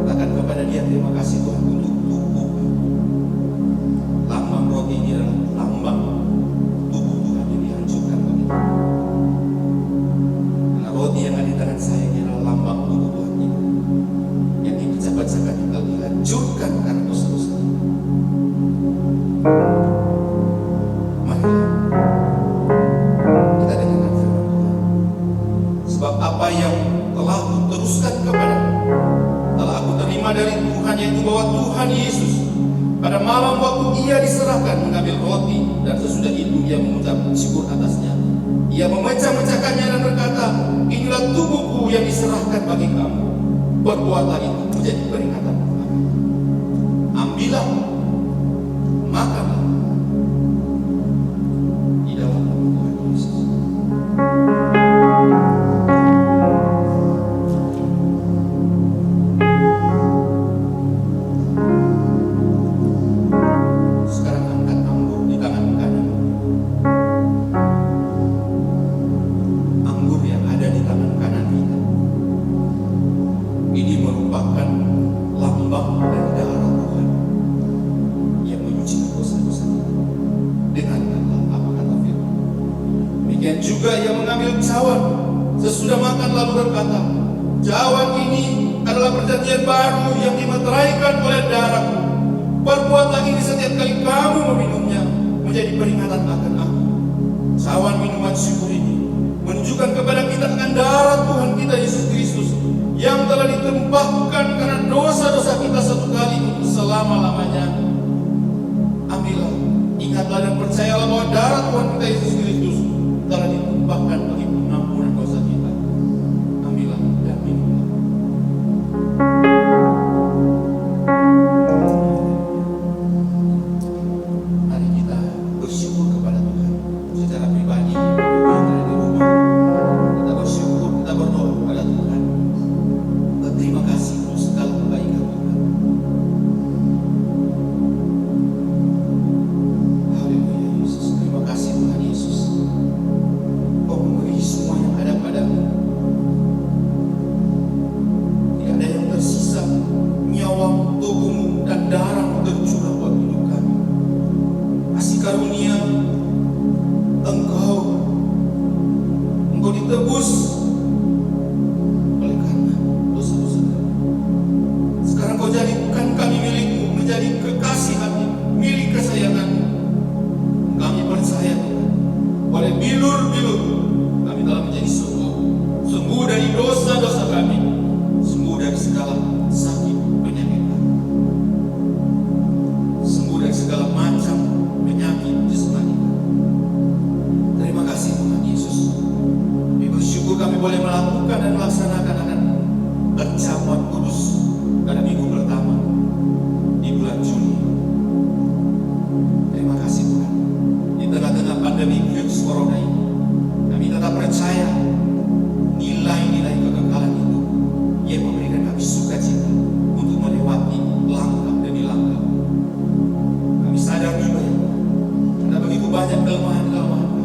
Katakan kepada Dia, terima kasih Tuhan untuk tubuh. Lambang roti ini adalah lambang tubuh Tuhan yang dihancurkan bagi kita. Karena roti yang ada di tangan saya ini adalah lambang tubuh Tuhan ini yang dipecah-pecahkan juga dihancurkan karena dosa-dosa kita. Marilah kita dengarkan firman Tuhan. Sebab apa yang telah kuteruskan kepadamu telah aku terima dari Tuhan, yaitu bahwa Tuhan Yesus pada malam waktu Ia diserahkan mengambil roti, dan sesudah itu Ia mengucap syukur atasnya. Ia memecah-mecahkannya dan berkata, inilah tubuhku yang diserahkan bagi kamu. Perbuatlah itu menjadi peringatan untuk aku. Ambillah, makanlah di dalam nama Tuhan Yesus. Ini merupakan lambang dari darah Tuhan yang menyucikan dosa-dosa kita. Dengarkanlah apa kata firman. Demikian juga ia mengambil cawan sesudah makan lalu berkata, cawan ini adalah perjanjian baru yang dimeteraikan oleh darahku. Perbuatlah ini setiap kali kamu meminumnya, menjadi peringatan akan aku. Cawan minuman syukur ini menunjukkan kepada kita akan darah Tuhan kita Yesus Kristus yang telah ditempahkan karena dosa-dosa kita satu kali untuk selama-lamanya. Ambillah, ingatlah dan percayalah bahwa darah Tuhan kita Yesus Kristus telah ditempahkan bagi pengampunan dosa kita. Ambillah dan minumlah. Mari kita bersyukur kepada Tuhan secara pribadi, yang ada di rumah. Kita bersyukur, kita berdoa kepada Tuhan. Berterima kasih untuk segala kebaikan Tuhan. Haleluya Yesus. Terima kasih Tuhan Yesus. Kau memberi semua yang ada padamu. Tidak ada yang tersisa. Nyawa, tubuhmu dan darahmu tercurah buat hidup kami. Kasih karunia Engkau ditebus oleh karena dosa-dosa kami. Sekarang Kau jadikan kami milikmu, menjadi kekasih hati, milik kesayanganmu. Kami percaya Tuhan, oleh bilur-bilur kami telah menjadi sembuh dari dosa-dosa kami, sembuh dari segala sakit penyakit kami, sembuh dari segala macam penyakit jasmani kami. Terima kasih Tuhan Yesus. Kami bersyukur kami boleh melakukan dan melaksanakan akan perjamuan kudus pada minggu pertama di bulan Juli. Terima kasih Tuhan. Di tengah-tengah pandemi virus corona ini, kami tetap percaya nilai-nilai kekekalan itu yang memberikan kami sukacita untuk melewati langkah demi langkah. Kami sadar juga ya, ada begitu banyak kelemahan-kelemahan kami.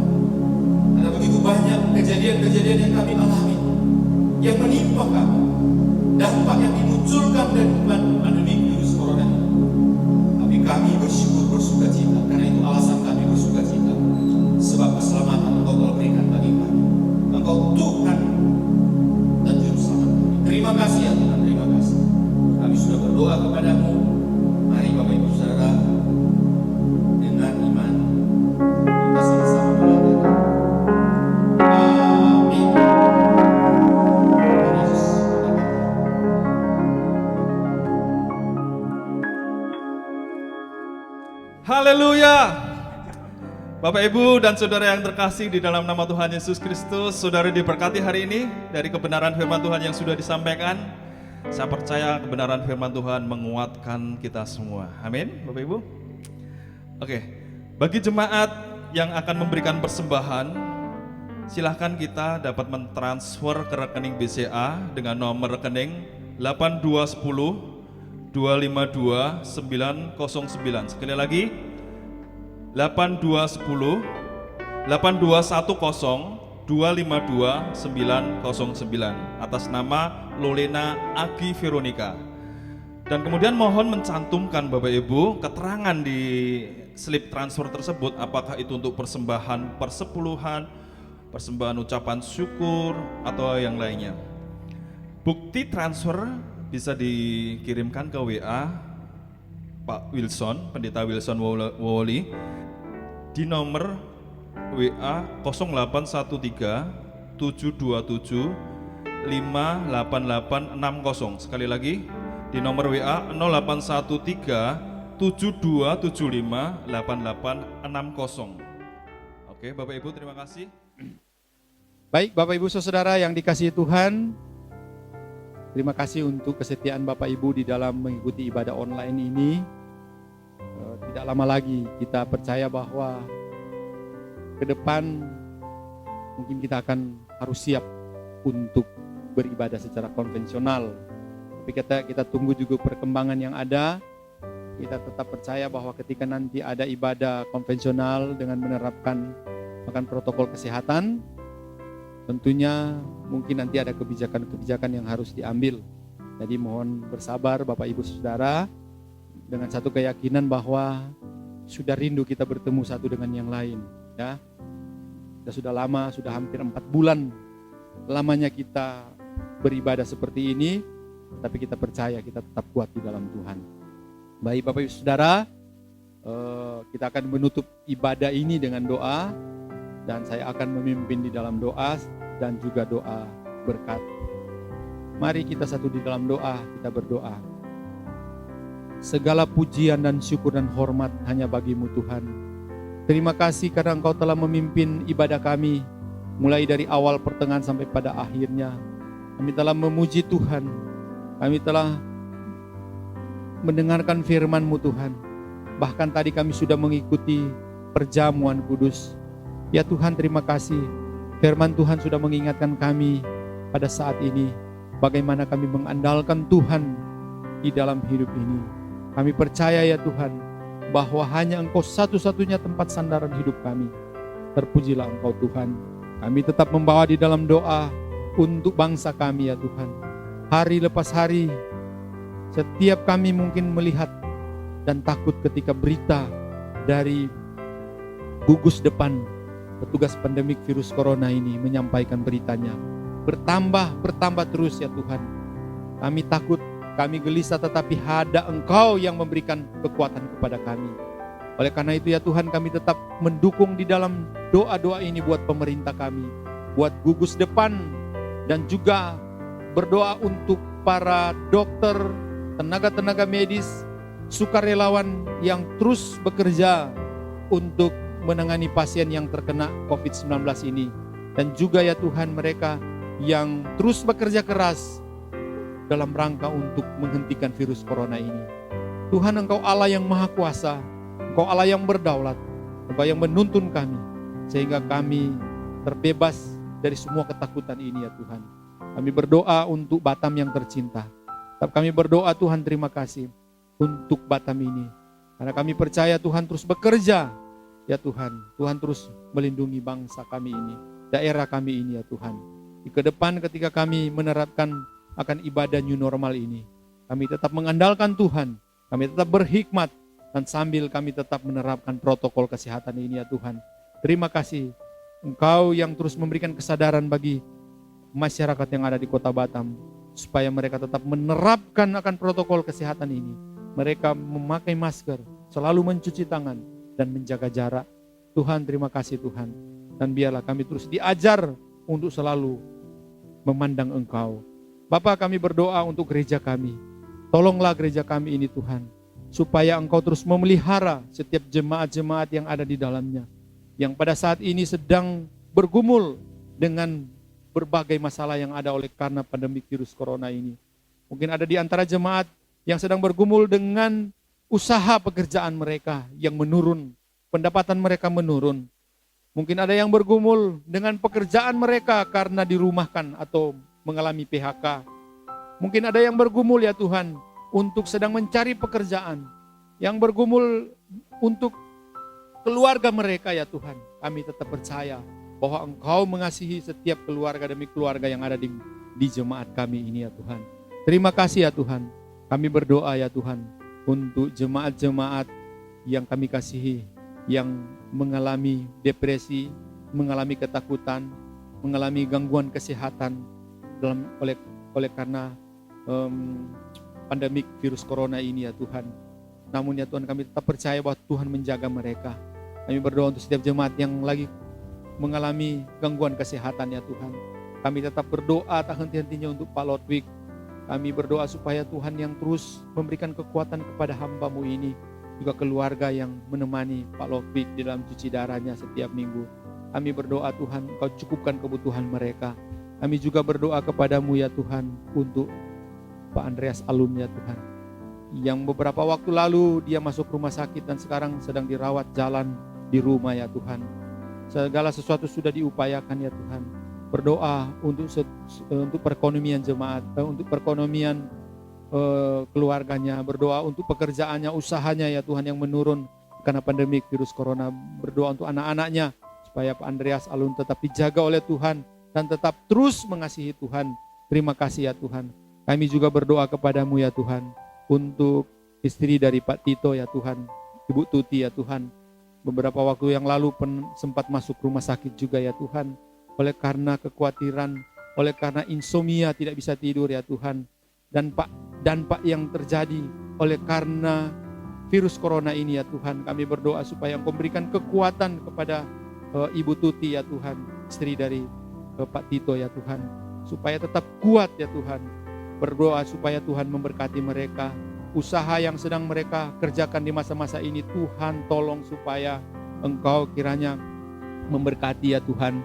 Ada begitu banyak kejadian-kejadian yang kami alami, yang menimpa kami, dampak yang dimunculkan dari pandemi virus corona ini. Tapi kami bersukacita, karena itu alasan kami bersukacita, sebab keselamatan Engkau telah berikan bagi kami. Engkau Tuhan dan Juru Selamat kami. Terima kasih ya Tuhan, terima kasih. Kami sudah berdoa kepadamu. Mari Bapak Ibu Saudara, dengan iman kita sama-sama mengatakan amin. Tuhan Yesus berkata. Haleluya. Bapak Ibu dan Saudara yang terkasih di dalam nama Tuhan Yesus Kristus, Saudara diberkati hari ini dari kebenaran firman Tuhan yang sudah disampaikan. Saya percaya kebenaran firman Tuhan menguatkan kita semua. Amin, Bapak Ibu. Oke, bagi jemaat yang akan memberikan persembahan, silahkan kita dapat mentransfer ke rekening BCA dengan nomor rekening 8210 252 909. Sekali lagi 8210 8210 252 909 atas nama Lolena Agi Veronica. Dan kemudian mohon mencantumkan Bapak Ibu keterangan di slip transfer tersebut, apakah itu untuk persembahan persepuluhan, persembahan ucapan syukur atau yang lainnya. Bukti transfer bisa dikirimkan ke WA Pak Wilson, Pendeta Wilson Wowoli di nomor WA 0813 727 58860. Sekali lagi di nomor WA 0813 7275 8860. Oke, Bapak Ibu terima kasih. Baik, Bapak Ibu Saudara yang dikasihi Tuhan, terima kasih untuk kesetiaan Bapak Ibu di dalam mengikuti ibadah online ini. Tidak lama lagi kita percaya bahwa ke depan mungkin kita akan harus siap untuk beribadah secara konvensional. Tapi kita tunggu juga perkembangan yang ada. Kita tetap percaya bahwa ketika nanti ada ibadah konvensional dengan menerapkan protokol kesehatan, tentunya mungkin nanti ada kebijakan-kebijakan yang harus diambil. Jadi mohon bersabar Bapak Ibu Saudara, dengan satu keyakinan bahwa sudah rindu kita bertemu satu dengan yang lain, ya. Sudah lama, sudah hampir 4 bulan lamanya kita beribadah seperti ini, tapi kita percaya kita tetap kuat di dalam Tuhan. Baik Bapak Ibu Saudara, kita akan menutup ibadah ini dengan doa, dan saya akan memimpin di dalam doa dan juga doa berkat. Mari kita satu di dalam doa, kita berdoa. Segala pujian dan syukur dan hormat hanya bagi-Mu Tuhan. Terima kasih karena Engkau telah memimpin ibadah kami, mulai dari awal pertengahan sampai pada akhirnya. Kami telah memuji Tuhan, kami telah mendengarkan firman-Mu Tuhan. Bahkan tadi kami sudah mengikuti perjamuan kudus. Ya Tuhan, terima kasih. Firman Tuhan sudah mengingatkan kami pada saat ini, bagaimana kami mengandalkan Tuhan di dalam hidup ini. Kami percaya ya Tuhan, bahwa hanya Engkau satu-satunya tempat sandaran hidup kami. Terpujilah Engkau Tuhan. Kami tetap membawa di dalam doa untuk bangsa kami ya Tuhan. Hari lepas hari, setiap kami mungkin melihat dan takut ketika berita dari gugus depan petugas pandemik virus corona ini menyampaikan beritanya. Bertambah terus ya Tuhan. Kami takut, kami gelisah, tetapi ada Engkau yang memberikan kekuatan kepada kami. Oleh karena itu ya Tuhan, kami tetap mendukung di dalam doa-doa ini buat pemerintah kami, buat gugus depan, dan juga berdoa untuk para dokter, tenaga-tenaga medis, sukarelawan yang terus bekerja untuk menangani pasien yang terkena COVID-19 ini. Dan juga ya Tuhan, mereka yang terus bekerja keras dalam rangka untuk menghentikan virus corona ini. Tuhan, Engkau Allah yang Maha Kuasa, Engkau Allah yang berdaulat, Engkau yang menuntun kami, sehingga kami terbebas dari semua ketakutan ini ya Tuhan. Kami berdoa untuk Batam yang tercinta. Kami berdoa Tuhan, terima kasih untuk Batam ini. Karena kami percaya Tuhan terus bekerja ya Tuhan. Tuhan terus melindungi bangsa kami ini, daerah kami ini ya Tuhan. Di ke depan ketika kami menerapkan akan ibadah new normal ini, kami tetap mengandalkan Tuhan, kami tetap berhikmat, dan sambil kami tetap menerapkan protokol kesehatan ini ya Tuhan. Terima kasih Engkau yang terus memberikan kesadaran bagi masyarakat yang ada di kota Batam, supaya mereka tetap menerapkan akan protokol kesehatan ini. Mereka memakai masker, selalu mencuci tangan, dan menjaga jarak. Tuhan, terima kasih Tuhan. Dan biarlah kami terus diajar untuk selalu memandang Engkau. Bapa, kami berdoa untuk gereja kami. Tolonglah gereja kami ini Tuhan, supaya Engkau terus memelihara setiap jemaat-jemaat yang ada di dalamnya, yang pada saat ini sedang bergumul dengan berbagai masalah yang ada oleh karena pandemi virus corona ini. Mungkin ada di antara jemaat yang sedang bergumul dengan usaha pekerjaan mereka yang menurun, pendapatan mereka menurun. Mungkin ada yang bergumul dengan pekerjaan mereka karena dirumahkan atau mengalami PHK. Mungkin ada yang bergumul ya Tuhan untuk sedang mencari pekerjaan, yang bergumul untuk keluarga mereka ya Tuhan. Kami tetap percaya bahwa Engkau mengasihi setiap keluarga demi keluarga yang ada di jemaat kami ini ya Tuhan. Terima kasih ya Tuhan. Kami berdoa ya Tuhan untuk jemaat-jemaat yang kami kasihi, yang mengalami depresi, mengalami ketakutan, mengalami gangguan kesehatan oleh karena pandemik virus corona ini ya Tuhan. Namun ya Tuhan, kami tetap percaya bahwa Tuhan menjaga mereka. Kami berdoa untuk setiap jemaat yang lagi mengalami gangguan kesehatan ya Tuhan. Kami tetap berdoa tak henti-hentinya untuk Pak Lodwig. Kami berdoa supaya Tuhan yang terus memberikan kekuatan kepada hamba-Mu ini, juga keluarga yang menemani Pak Lodwig di dalam cuci darahnya setiap minggu. Kami berdoa Tuhan, Engkau cukupkan kebutuhan mereka. Kami juga berdoa kepada-Mu ya Tuhan untuk Pak Andreas Alun ya Tuhan, yang beberapa waktu lalu dia masuk rumah sakit dan sekarang sedang dirawat jalan di rumah ya Tuhan. Segala sesuatu sudah diupayakan ya Tuhan. Berdoa untuk perekonomian jemaat, untuk perekonomian keluarganya, berdoa untuk pekerjaannya, usahanya ya Tuhan yang menurun karena pandemi virus corona. Berdoa untuk anak-anaknya supaya Pak Andreas Alun tetap dijaga oleh Tuhan dan tetap terus mengasihi Tuhan. Terima kasih ya Tuhan. Kami juga berdoa kepadamu ya Tuhan, untuk istri dari Pak Tito ya Tuhan, Ibu Tuti ya Tuhan. Beberapa waktu yang lalu sempat masuk rumah sakit juga ya Tuhan, oleh karena kekhawatiran, oleh karena insomnia, tidak bisa tidur ya Tuhan. Dan Pak yang terjadi oleh karena virus corona ini ya Tuhan, kami berdoa supaya Engkau berikan kekuatan kepada Ibu Tuti ya Tuhan, istri dari Pak Tito ya Tuhan, supaya tetap kuat ya Tuhan. Berdoa supaya Tuhan memberkati mereka, usaha yang sedang mereka kerjakan di masa-masa ini, Tuhan tolong supaya Engkau kiranya memberkati ya Tuhan.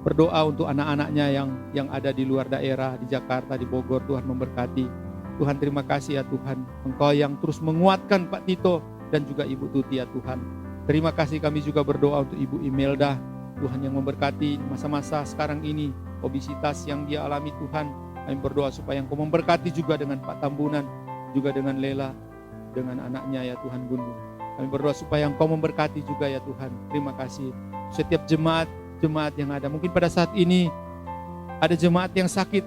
Berdoa untuk anak-anaknya yang ada di luar daerah, di Jakarta, di Bogor, Tuhan memberkati. Tuhan terima kasih ya Tuhan, Engkau yang terus menguatkan Pak Tito dan juga Ibu Tuti ya Tuhan. Terima kasih, kami juga berdoa untuk Ibu Imelda, Tuhan yang memberkati masa-masa sekarang ini, obesitas yang dia alami Tuhan. Kami berdoa supaya Engkau memberkati juga dengan Pak Tambunan, juga dengan Lela, dengan anaknya ya Tuhan Gunung. Kami berdoa supaya Engkau memberkati juga ya Tuhan. Terima kasih. Setiap jemaat yang ada, mungkin pada saat ini ada jemaat yang sakit,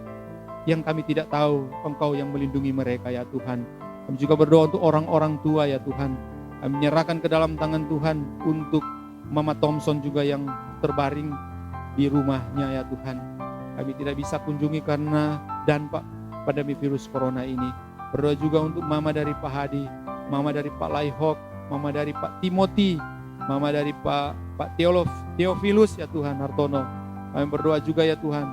yang kami tidak tahu, Engkau yang melindungi mereka ya Tuhan. Kami juga berdoa untuk orang-orang tua ya Tuhan. Kami menyerahkan ke dalam tangan Tuhan untuk Mama Thompson juga yang terbaring di rumahnya ya Tuhan. Kami tidak bisa kunjungi karena dampak pandemi virus corona ini. Berdoa juga untuk Mama dari Pak Hadi, Mama dari Pak Laihok, Mama dari Pak Timothy, Mama dari Pak Theophilus ya Tuhan Hartono. Kami berdoa juga ya Tuhan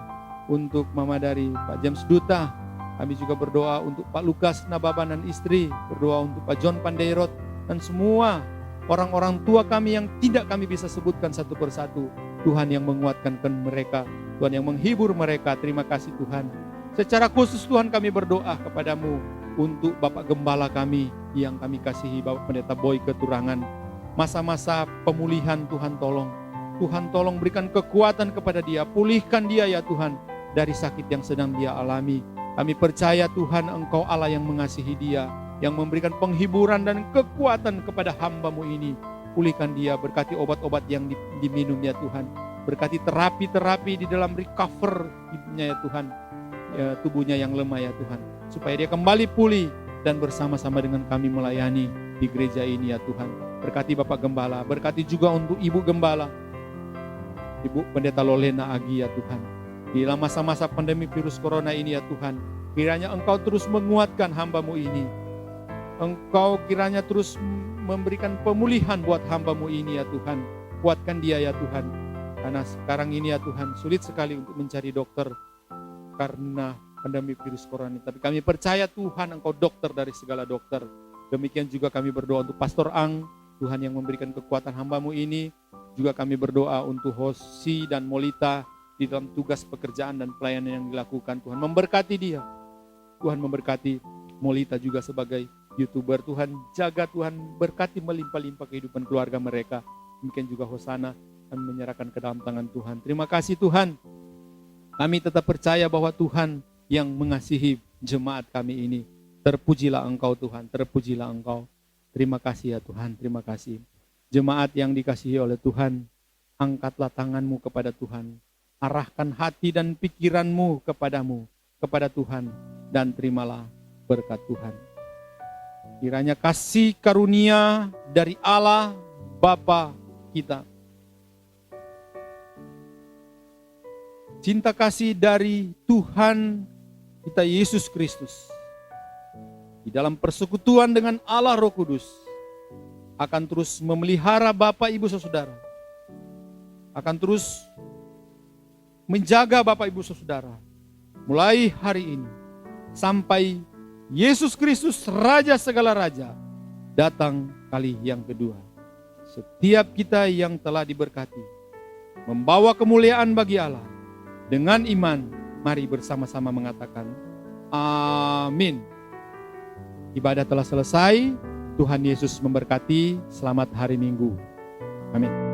untuk Mama dari Pak James Duta. Kami juga berdoa untuk Pak Lukas Nababan dan istri, berdoa untuk Pak John Pandeirot dan semua orang-orang tua kami yang tidak kami bisa sebutkan satu persatu. Tuhan yang menguatkan mereka, Tuhan yang menghibur mereka. Terima kasih Tuhan. Secara khusus Tuhan kami berdoa kepadamu untuk Bapak Gembala kami yang kami kasihi, Bapak Pendeta Boy Keturangan. Masa-masa pemulihan Tuhan tolong berikan kekuatan kepada dia, pulihkan dia ya Tuhan dari sakit yang sedang dia alami. Kami percaya Tuhan Engkau Allah yang mengasihi dia, yang memberikan penghiburan dan kekuatan kepada hamba-Mu ini. Pulihkan dia, berkati obat-obat yang diminum ya Tuhan, berkati terapi-terapi di dalam recover hidupnya ya Tuhan, ya, tubuhnya yang lemah ya Tuhan, supaya dia kembali pulih dan bersama-sama dengan kami melayani di gereja ini ya Tuhan. Berkati Bapak Gembala, berkati juga untuk Ibu Gembala, Ibu Pendeta Lolena Agi ya Tuhan. Di dalam masa-masa pandemi virus corona ini ya Tuhan, kiranya Engkau terus menguatkan hamba-Mu ini. Engkau kiranya terus memberikan pemulihan buat hamba-Mu ini ya Tuhan. Kuatkan dia ya Tuhan. Karena sekarang ini ya Tuhan, sulit sekali untuk mencari dokter karena pandemi virus corona. Tapi kami percaya Tuhan Engkau dokter dari segala dokter. Demikian juga kami berdoa untuk Pastor Ang, Tuhan yang memberikan kekuatan hamba-Mu ini. Juga kami berdoa untuk Hosi dan Molita di dalam tugas pekerjaan dan pelayanan yang dilakukan. Tuhan memberkati dia. Tuhan memberkati Molita juga sebagai YouTuber. Tuhan jaga, Tuhan berkati melimpah-limpah kehidupan keluarga mereka. Demikian juga Hosana, kami menyerahkan ke dalam tangan Tuhan. Terima kasih Tuhan. Kami tetap percaya bahwa Tuhan yang mengasihi jemaat kami ini. Terpujilah Engkau Tuhan, terpujilah Engkau. Terima kasih ya Tuhan, terima kasih. Jemaat yang dikasihi oleh Tuhan, angkatlah tanganmu kepada Tuhan. Arahkan hati dan pikiranmu kepada Tuhan. Dan terimalah berkat Tuhan. Kiranya kasih karunia dari Allah Bapa kita, cinta kasih dari Tuhan kita Yesus Kristus, di dalam persekutuan dengan Allah Roh Kudus, akan terus memelihara Bapak Ibu Saudara, akan terus menjaga Bapak Ibu Saudara, mulai hari ini sampai Yesus Kristus Raja segala Raja datang kali yang kedua. Setiap kita yang telah diberkati membawa kemuliaan bagi Allah, dengan iman mari bersama-sama mengatakan amin. Ibadah telah selesai. Tuhan Yesus memberkati. Selamat hari Minggu. Amin.